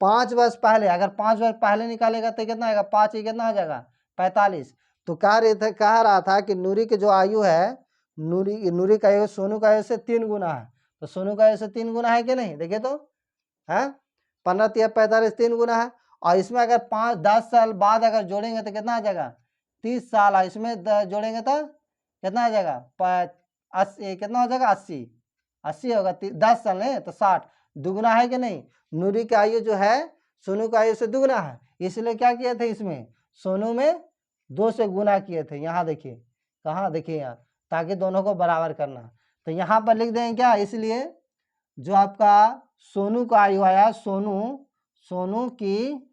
5 वर्ष पहले, अगर 5 वर्ष पहले निकालेगा तो कितना आएगा, 5 ही कितना हो जाएगा 45। तो कह रहा था कि नूरी की जो आयु है, नूरी का आयु सोनू का आयु से 3 गुना है, तो सोनू का आयु से 3 गुना है कि नहीं, देखिए तो है 15 या 45 3 गुना है। और इसमें अगर 5-10 साल बाद अगर जोड़ेंगे तो कितना आ जाएगा 30 साल, और इसमें जोड़ेंगे तो कितना आ जाएगा 80, कितना हो जाएगा 80 होगा, 10 साल नहीं तो 60, दुगुना है कि नहीं। नूरी की आयु जो है सोनू की आयु से दुगुना है, इसलिए क्या किए थे इसमें सोनू में 2 से गुना किए थे। यहाँ देखिए कहाँ, देखिए यहाँ, ताकि दोनों को बराबर करना, तो यहाँ पर लिख देंगे क्या, इसलिए जो आपका सोनू का आयु आया, सोनू की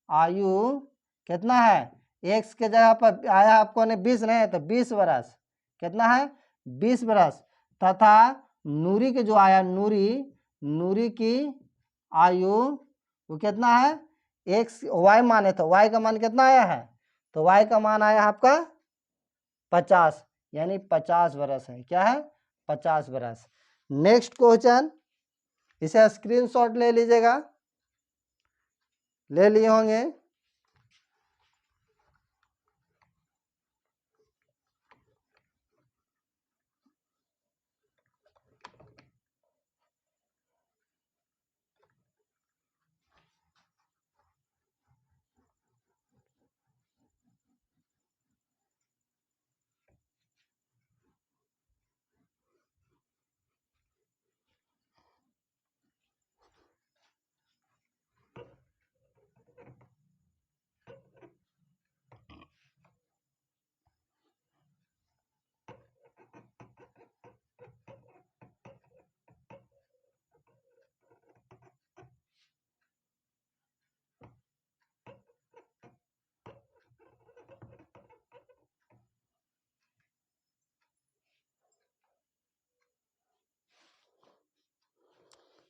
आयु कितना है, एक्स के जगह पर आया आपको ने 20 नहीं तो 20 बरस, कितना है 20 बरस, तथा नूरी के जो आया नूरी की आयु वो कितना है, एक्स वाई मान है, तो वाई का मान कितना आया है, तो वाई का मान आया आपका 50, यानी 50 बरस है, क्या है 50 बरस। नेक्स्ट क्वेश्चन, इसे स्क्रीनशॉट ले लीजिएगा, ले लिए होंगे।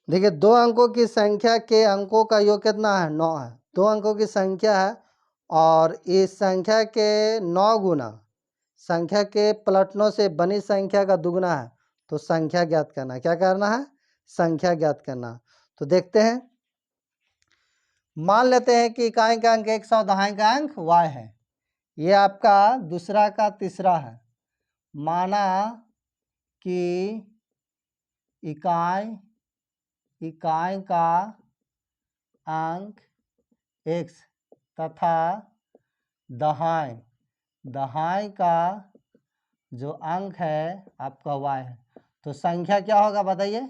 देखिए 2 अंकों की संख्या के अंकों का योग कितना है 9 है, 2 अंकों की संख्या है और इस संख्या के 9 गुना संख्या के पलटनों से बनी संख्या का दुगुना है, तो संख्या ज्ञात करना, क्या करना है संख्या ज्ञात करना। तो देखते हैं, मान लेते हैं कि इकाई का अंक 100, दहाई का अंक y है, ये आपका दूसरा का तीसरा है, माना कि इकाई का अंक x तथा दहाई का जो अंक है आपका y है, तो संख्या क्या होगा बताइए,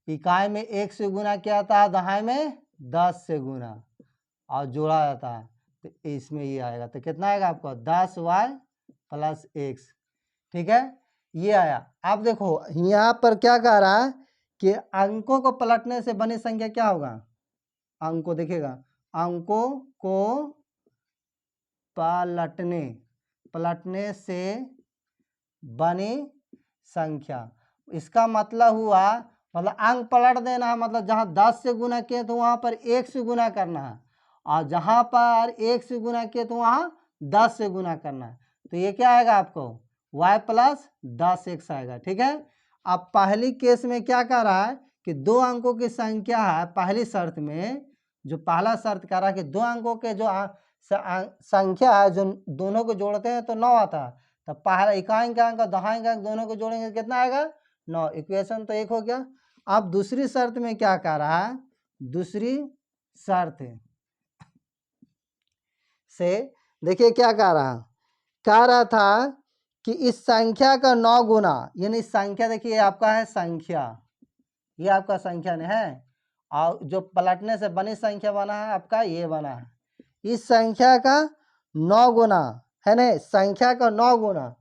इकाई में 1 से गुना क्या आता है, दहाई में 10 से गुना और जोड़ा जाता है, तो इसमें ये आएगा, तो कितना आएगा आपको 10y प्लस x, ठीक है ये आया। अब देखो यहाँ पर क्या कह रहा है कि अंकों को पलटने से बनी संख्या क्या होगा, अंकों देखिएगा, अंकों को पलटने से बनी संख्या, इसका मतलब हुआ, मतलब अंक पलट देना है, मतलब जहाँ 10 से गुना किए तो वहाँ पर 1 से गुना करना है, और जहाँ पर 1 से गुना किए तो वहाँ 10 से गुना करना है, तो ये क्या आएगा आपको y प्लस 10x आएगा, ठीक है। अब पहली केस में क्या कह रहा है कि 2 अंकों की संख्या है, पहली शर्त में जो पहला शर्त कह रहा है कि 2 अंकों के जो संख्या है जो दोनों को जोड़ते हैं तो 9 आता है, तो पहला इकाई का अंक दहाई का अंक दोनों को जोड़ेंगे कितना आएगा 9, इक्वेशन तो 1 हो गया। अब दूसरी शर्त में क्या कह रहा है, दूसरी शर्त से देखिए क्या कह रहा था कि इस संख्या का 9 गुना, यानी संख्या देखिए आपका है संख्या, ये आपका संख्या नहीं है, और जो पलटने से बनी संख्या बना है आपका ये बना है, इस संख्या का 9 गुना है नहीं, संख्या का 9 गुना,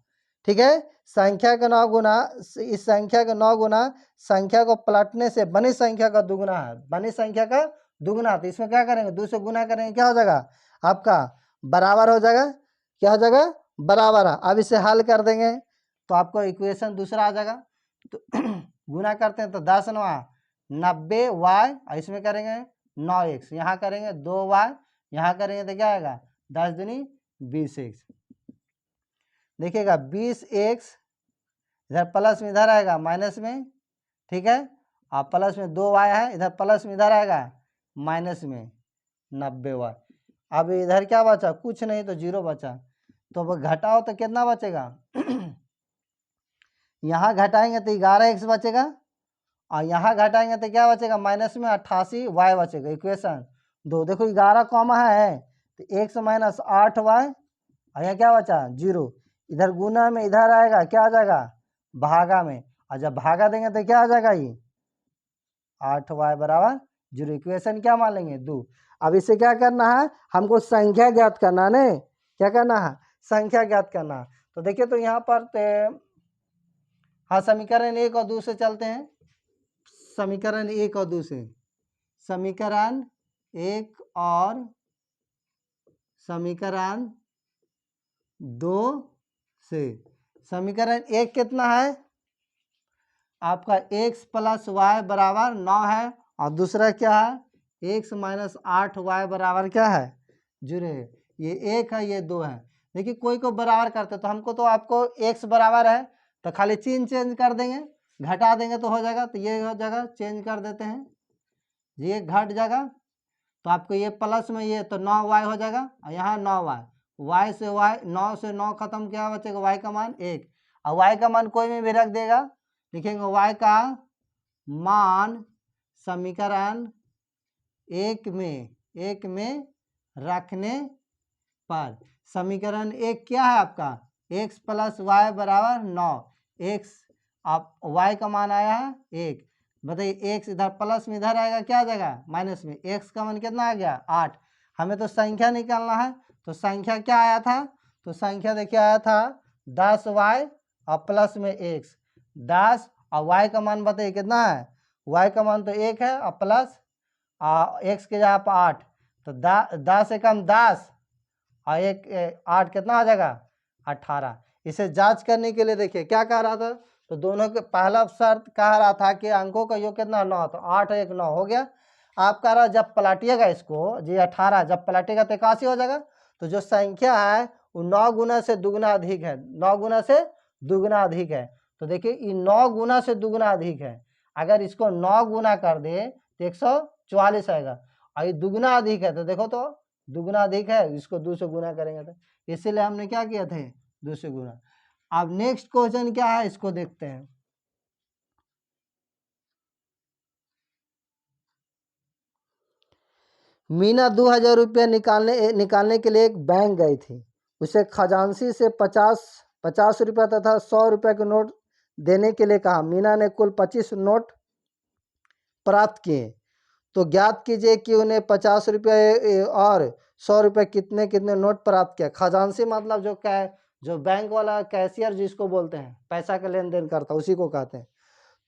ठीक है, संख्या का 9 गुना, इस संख्या का 9 गुना संख्या को पलटने से बनी संख्या का दुगुना है, बनी संख्या का दुगुना, तो इसमें क्या करेंगे, 2 से गुना करेंगे, क्या हो जाएगा आपका बराबर हो जाएगा, क्या हो जाएगा बराबर है। अब इसे हल कर देंगे तो आपको इक्वेशन दूसरा आ जाएगा, तो गुना करते हैं तो 10 9 90 वाई, इसमें करेंगे 9x, यहाँ करेंगे 2y, यहाँ करेंगे तो क्या आएगा 10 दूनी 20x, देखिएगा 20x इधर प्लस में इधर आएगा माइनस में, ठीक है, आप प्लस में 2y है, इधर प्लस में इधर आएगा माइनस में 90y। अब इधर क्या बचा, कुछ नहीं तो 0 बचा, तो अब घटाओ तो कितना बचेगा यहाँ घटाएंगे तो 11x बचेगा, और यहाँ घटाएंगे तो क्या बचेगा माइनस में 88y बचेगा। इक्वेशन 2 देखो 11 कॉमा है तो x माइनस 8y, और यहाँ क्या बचा 0, इधर गुना में इधर आएगा क्या आ जाएगा भागा में, और जब भागा देंगे तो क्या आ जाएगा ये 8y बराबर 0। इक्वेशन क्या मान लेंगे 2। अब इसे क्या करना है, हमको संख्या ज्ञात करना है, नहीं क्या करना है संख्या ज्ञात करना। तो देखिए तो यहाँ पर हाँ समीकरण 1 और 2 से चलते हैं, समीकरण 1 और 2 से, समीकरण 1 और समीकरण 2 से, समीकरण 1 कितना है आपका x प्लस वाई बराबर 9 है, और दूसरा क्या है x माइनस 8y बराबर क्या है 0 है, ये 1 है ये 2 है। देखिए कोई को बराबर करते तो हमको तो आपको x बराबर है तो खाली चिन्ह चेंज कर देंगे, घटा देंगे तो हो जाएगा, तो ये हो जाएगा चेंज कर देते हैं, ये घट जाएगा तो आपको ये प्लस में ये तो 9y हो जाएगा, और यहाँ 9y, y से y 9 से 9 खत्म, क्या बचेगा y का मान 1, और y का मान कोई में भी रख देगा, लिखेंगे y का मान समीकरण 1 में रखने पर, समीकरण 1 क्या है आपका x प्लस वाई बराबर 9, x आप y का मान आया है 1, बताइए x इधर प्लस में इधर आएगा क्या आ जाएगा माइनस में, x का मान कितना आ गया 8, हमें तो संख्या निकालना है, तो संख्या क्या आया था, तो संख्या देखिए आया था 10y और प्लस में x, 10 और y का मान बताइए कितना है, y का मान तो 1 है और प्लस x के जगह पर 8, तो 10 से कम 10 और 8 कितना आ जाएगा 18। इसे जांच करने के लिए देखिए क्या कह रहा था, तो दोनों के पहला शर्त कह रहा था कि अंकों का योग कितना 9, तो 8 1 9 हो गया। आप कह रहा जब पलटिएगा इसको जी 18 जब पलटेगा तो 81 हो जाएगा, तो जो संख्या है वो 9 गुना से दुगुना अधिक है, 9 गुना से दुगुना अधिक है, तो देखिए ये 9 गुना से दुगुना अधिक है, अगर इसको 9 गुना कर दे तो 144 आएगा, और ये दुगुना अधिक है तो देखो तो दुगुना अधिक है, इसको 2 से गुना करेंगे तो, इसीलिए हमने क्या किया थे 2 से गुना। अब नेक्स्ट क्वेश्चन क्या है इसको देखते हैं, मीना 2000 रुपया निकालने के लिए एक बैंक गई थी, उसे खजांची से 50 रुपया तथा 100 रुपया के नोट देने के लिए कहा। मीना ने कुल 25 नोट प्राप्त किए, तो ज्ञात कीजिए कि उन्हें 50 रुपये और 100 रुपये कितने कितने नोट प्राप्त किया। खजांची मतलब जो बैंक वाला कैशियर जिसको बोलते हैं, पैसा का लेन देन करता उसी को कहते हैं।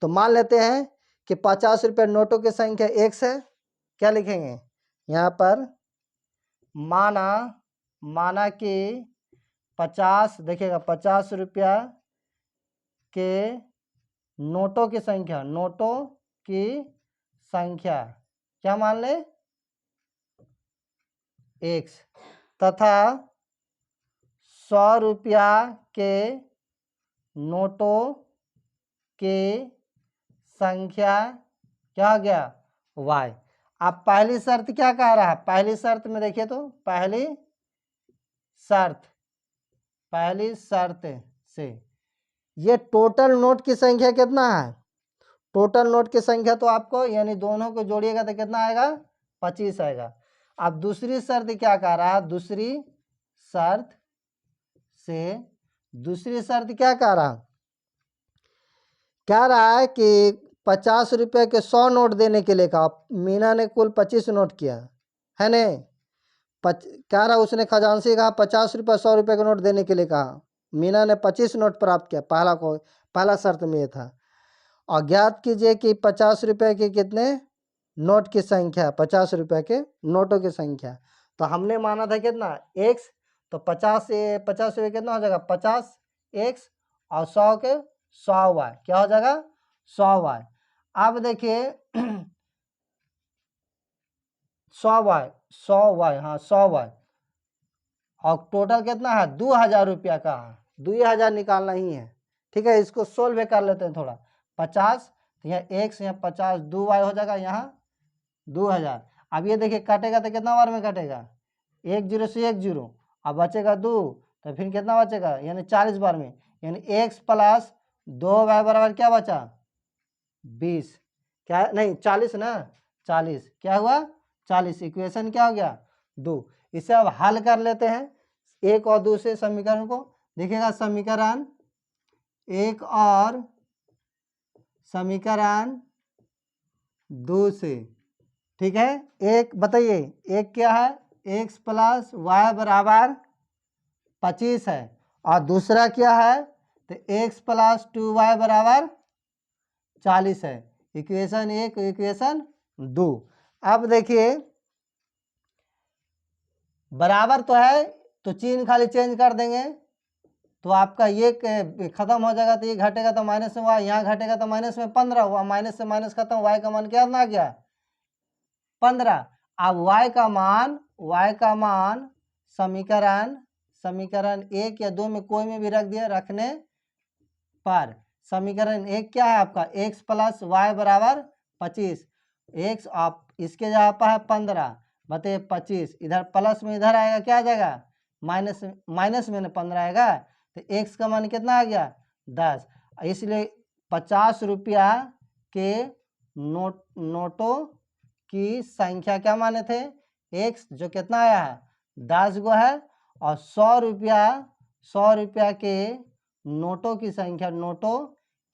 तो मान लेते हैं कि 50 रुपये नोटों की संख्या x है, क्या लिखेंगे यहाँ पर, माना कि 50 देखिएगा 50 रुपया के नोटों की संख्या क्या मान ले x, तथा 100 रुपया के नोटों की संख्या क्या हो गया y। अब पहली शर्त क्या कह रहा है, पहली शर्त में देखिए तो पहली शर्त से ये टोटल नोट की संख्या कितना है, टोटल नोट की संख्या तो आपको यानी दोनों को जोड़िएगा तो कितना आएगा 25 आएगा। अब दूसरी शर्त क्या कह रहा है, दूसरी शर्त क्या कह रहा है कि 50 रुपये के 100 नोट देने के लिए कहा। मीना ने कुल 25 नोट किया है नहीं, कह रहा उसने खजांची कहा 50 रुपये 100 रुपये का नोट देने के लिए कहा। मीना ने 25 नोट प्राप्त किया। पहला शर्त में ये था। और ज्ञात कीजिए कि 50 रुपये के कितने नोट की संख्या, 50 रुपये के नोटों की संख्या। तो हमने माना था कितना x, तो 50 रुपये कितना हो जाएगा 50x और 100 के 100y, क्या हो जाएगा 100y। अब देखिए 100y, हाँ 100y, और टोटल कितना है 2000 रुपया का है, 2000 निकालना ही है। ठीक है, इसको सोल्व कर लेते हैं थोड़ा। 50 तो यहाँ x, यहाँ 50, 2y हो जाएगा, यहाँ 2000। अब ये देखिए कटेगा तो कितना बार में कटेगा, 1 0 से 1 0, अब बचेगा 2, तो फिर कितना बचेगा यानी 40 बार में, यानी x प्लस 2y बराबर क्या बचा 20, क्या नहीं 40 ना, 40 क्या हुआ 40। इक्वेशन क्या हो गया 2। इसे अब हल कर लेते हैं 1 और 2 से समीकरण को। देखिएगा समीकरण 1 और समीकरण 2 से, ठीक है। एक बताइए, एक क्या है x प्लस वाई बराबर 25 है, और दूसरा क्या है तो x प्लस 2y बराबर 40 है। Equation 1 equation 2। अब देखिए बराबर तो है तो चिन्ह खाली चेंज कर देंगे, तो आपका ये खत्म हो जाएगा, तो ये घटेगा तो माइनस में y, यहाँ घटेगा तो माइनस में 15 हुआ, माइनस से माइनस खत्म, y का मान क्या आ गया 15। अब y का मान समीकरण 1 या 2 में कोई में भी रख दिया, रखने पर समीकरण 1 क्या है आपका x प्लस वाई बराबर 25, x आप इसके जगह पर है 15 बटे 25, इधर प्लस में इधर आएगा क्या आ जाएगा माइनस में 15 आएगा, तो x का मान कितना आ गया 10। इसलिए 50 रुपया के नोटों की संख्या क्या माने थे x, जो कितना आया है 10 गो है, और 100 रुपया के नोटों की संख्या, नोटों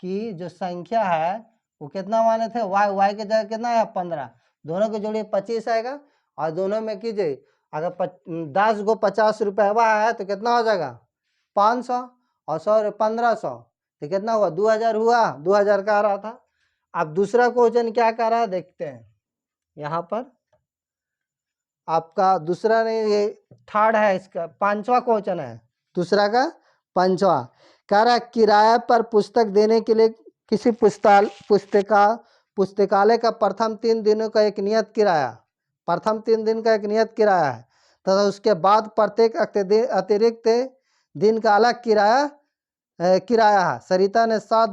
की जो संख्या है वो कितना माने थे y के जगह कितना आया 15, दोनों को जोड़िए 25 आएगा, और दोनों में कीजिए अगर 10 गो 50 रुपये हुआ है तो कितना हो जाएगा 500, और 100 1500, तो कितना हुआ 2000 हुआ, 2000 का आ रहा था। अब दूसरा क्वेश्चन क्या कर रहा है देखते हैं, यहाँ पर आपका दूसरा नहीं ये थर्ड है, इसका पांचवा क्वेश्चन है, दूसरा का पांचवा। कह रहा है किराया पर पुस्तक देने के लिए किसी पुस्तकालय का प्रथम 3 दिनों का एक नियत किराया, प्रथम 3 दिन का एक नियत किराया है, तथा उसके बाद प्रत्येक अतिरिक्त दिन का अलग किराया है। सरिता ने 7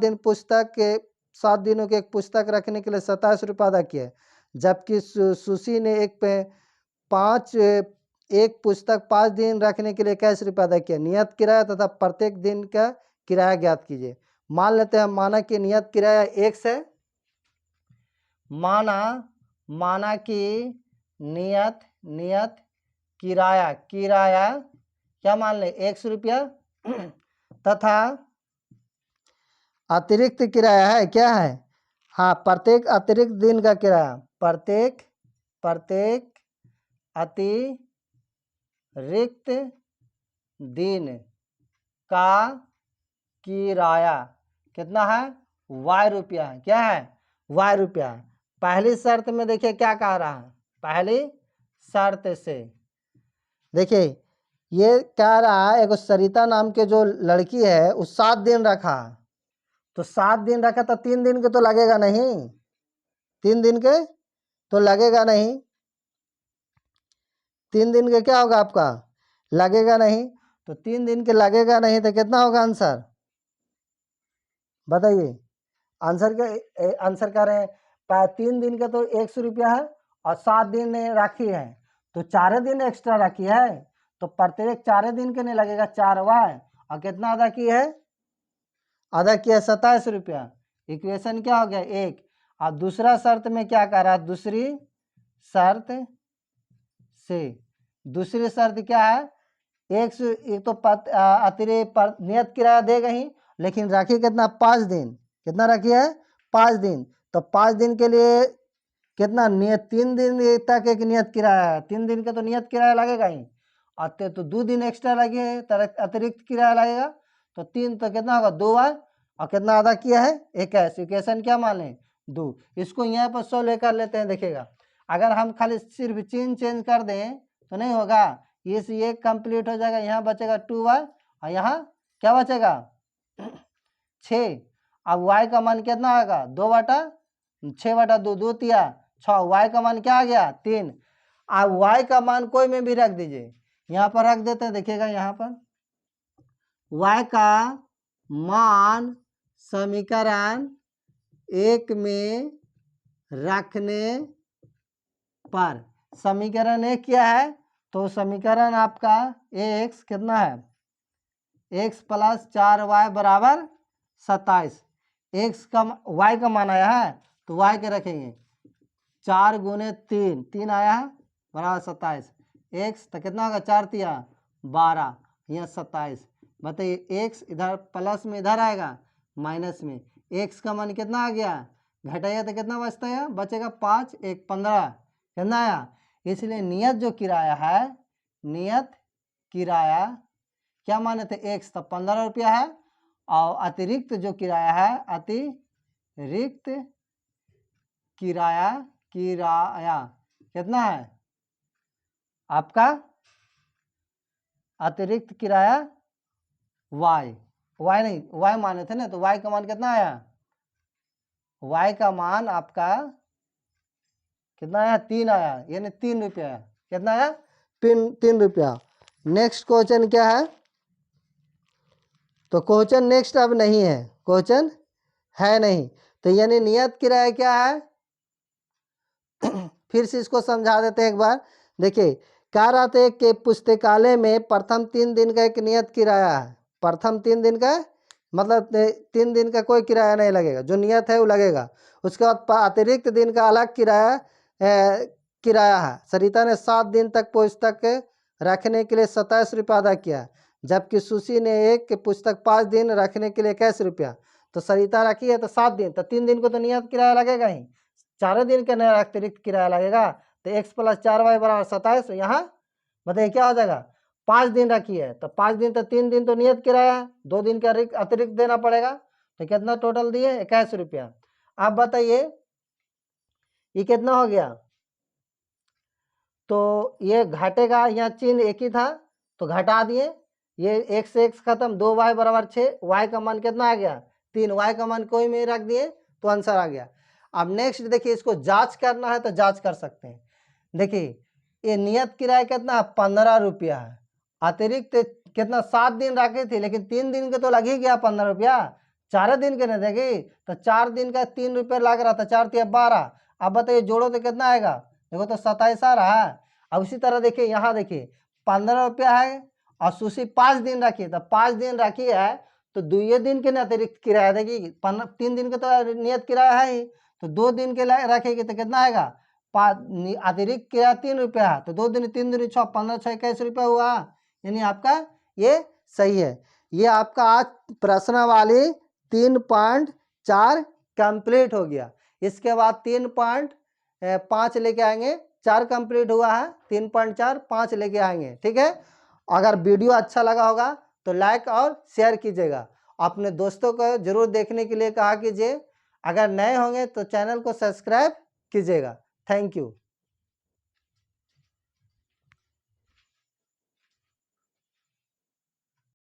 दिनों के एक पुस्तक रखने के लिए 27 रुपये अदा किए, जबकि सुशी ने एक पुस्तक 5 दिन रखने के लिए 21 रुपये अदा किया। नियत किराया तथा प्रत्येक दिन का किराया ज्ञात कीजिए। मान लेते हैं माना कि नियत किराया 1 है, माना कि नियत किराया क्या मान ले 100 रुपया, तथा अतिरिक्त किराया है क्या है, हाँ प्रत्येक अतिरिक्त दिन का किराया, प्रत्येक अतिरिक्त दिन का किराया कितना है y रुपया है, क्या है y रुपया है। पहली शर्त में देखिए क्या कह रहा है, पहली शर्त से देखिए ये कह रहा है, एक सरिता नाम के जो लड़की है उस 7 दिन रखा, तो 7 दिन रखा तो 3 दिन के तो लगेगा नहीं, 3 दिन के तो लगेगा नहीं, 3 दिन के क्या होगा आपका लगेगा नहीं, तो 3 दिन के लगेगा नहीं तो कितना होगा आंसर बताइए। आंसर कह रहे हैं 3 दिन का तो 100 रुपया है, और 7 दिन राखी है तो 4 दिन एक्स्ट्रा राखी है, तो प्रत्येक 4 दिन के नहीं लगेगा 4 वाई, और कितना अदा किया 27 रुपया। इक्वेशन क्या हो गया 1। और दूसरा शर्त में क्या कह रहा है, दूसरी शर्त क्या है, एक तो अतिरिक्त नियत किराया देगा ही, लेकिन राखी कितना 5 दिन, कितना राखी है 5 दिन, तो 5 दिन के लिए कितना नियत 3 दिन तक एक नियत किराया है, 3 दिन का तो नियत किराया लगेगा ही, आते तो 2 दिन एक्स्ट्रा लगे अतिरिक्त किराया लगेगा, तो 3 तो कितना होगा 2 बार, और कितना अदा किया है 21। इक्वेशन क्या मान लें 2। इसको यहाँ पर 100 लेकर लेते हैं, देखिएगा अगर हम खाली सिर्फ चिन्ह चेंज कर दें तो नहीं होगा, ये कंप्लीट हो जाएगा, यहाँ बचेगा 2y और यहाँ क्या बचेगा 6। अब y का मान कितना आएगा 2/6/2, 2 तिया 6, y का मान क्या आ गया 3। अब y का मान कोई में भी रख दीजिए, यहाँ पर रख देते हैं, देखिएगा यहाँ पर y का मान समीकरण 1 में रखने पर, समीकरण 1 क्या है, तो समीकरण आपका x कितना है x + 4y = 27। x का y का मान आया है तो y के रखेंगे 4 × 3, 3 आया है बराबर 27। x तो कितना होगा 4 तिया 12, यहाँ 27। बताइए x इधर प्लस में इधर आएगा माइनस में, x का मान कितना आ गया, घटाइए तो कितना बचता है, बचेगा 5 1 15, कितना आया। इसलिए नियत जो किराया है, नियत किराया क्या माने थे x तो 15 रुपया है, और अतिरिक्त जो किराया है, अतिरिक्त किराया कितना है आपका, अतिरिक्त किराया y नहीं y माने थे ना, तो y का मान कितना आया, y का मान आपका कितना आया 3 आया, यानी 3 रुपया, कितना आया 3 रुपया। नेक्स्ट क्वेश्चन क्या है, तो क्वेश्चन नेक्स्ट अब नहीं है, क्वेश्चन है नहीं, तो यानी नियत किराया क्या है फिर से इसको समझा देते हैं एक बार। देखिए कह रहा था कि पुस्तकालय में प्रथम 3 दिन का एक नियत किराया है, प्रथम 3 दिन का मतलब 3 दिन का कोई किराया नहीं लगेगा, जो नियत है वो लगेगा। उसके बाद अतिरिक्त दिन का अलग किराया है। सरिता ने 7 दिन तक पुस्तक रखने के लिए 27 रुपया अदा किया, जबकि सुशी ने एक पुस्तक 5 दिन रखने के लिए 21 रुपया। तो सरिता रखी है तो 7 दिन, तो 3 दिन को तो नियत किराया लगेगा ही, 4 दिन का नया अतिरिक्त किराया लगेगा, तो x + 4y = 27। यहाँ बताइए क्या हो जाएगा, 5 दिन रखी है तो 5 दिन, तो 3 दिन तो नियत किराया है, 2 दिन का अतिरिक्त देना पड़ेगा, तो कितना टोटल दिए 21 रुपया। आप बताइए ये कितना हो गया, तो ये घटेगा, यहाँ चिन्ह एक ही था तो घटा दिए, ये x से x खत्म, 2y = 6, y का मान कितना आ गया 3, y का मान कोई में रख दिए तो आंसर आ गया। अब नेक्स्ट देखिए, इसको जांच करना है तो जांच कर सकते हैं। देखिए ये नियत किराया कितना 15 रुपया है, अतिरिक्त कितना 7 दिन रखी थी, लेकिन 3 दिन के तो लग ही गया 15 रुपया, 4 दिन के नहीं देगी, तो 4 दिन का 3 रुपया लग रहा था, 4 × 12। अब बताइए जोड़ो तो कितना आएगा, देखो तो 27 आ रहा है। अब उसी तरह देखिए यहाँ देखिए 15 रुपया है और सुशी 5 दिन रखी, तो 5 दिन रखी है तो 2 दिन के अतिरिक्त किराया देगी, 3 दिन का तो नियत किराया है ही, तो 2 दिन के रखेगी तो कितना आएगा, अतिरिक्त किराया 3 रुपया है, तो 2 दिन 3 दिन 6, 15 6 21 रुपया हुआ, यानी आपका ये सही है। ये आपका आज प्रश्नावली 3.4 कंप्लीट हो गया। इसके बाद 3.5 लेके आएंगे, 4 कंप्लीट हुआ है, 3.4 5 लेके आएंगे, ठीक है। अगर वीडियो अच्छा लगा होगा तो लाइक और शेयर कीजिएगा, अपने दोस्तों को जरूर देखने के लिए कहा कीजिए, अगर नए होंगे तो चैनल को सब्सक्राइब कीजिएगा। Thank you.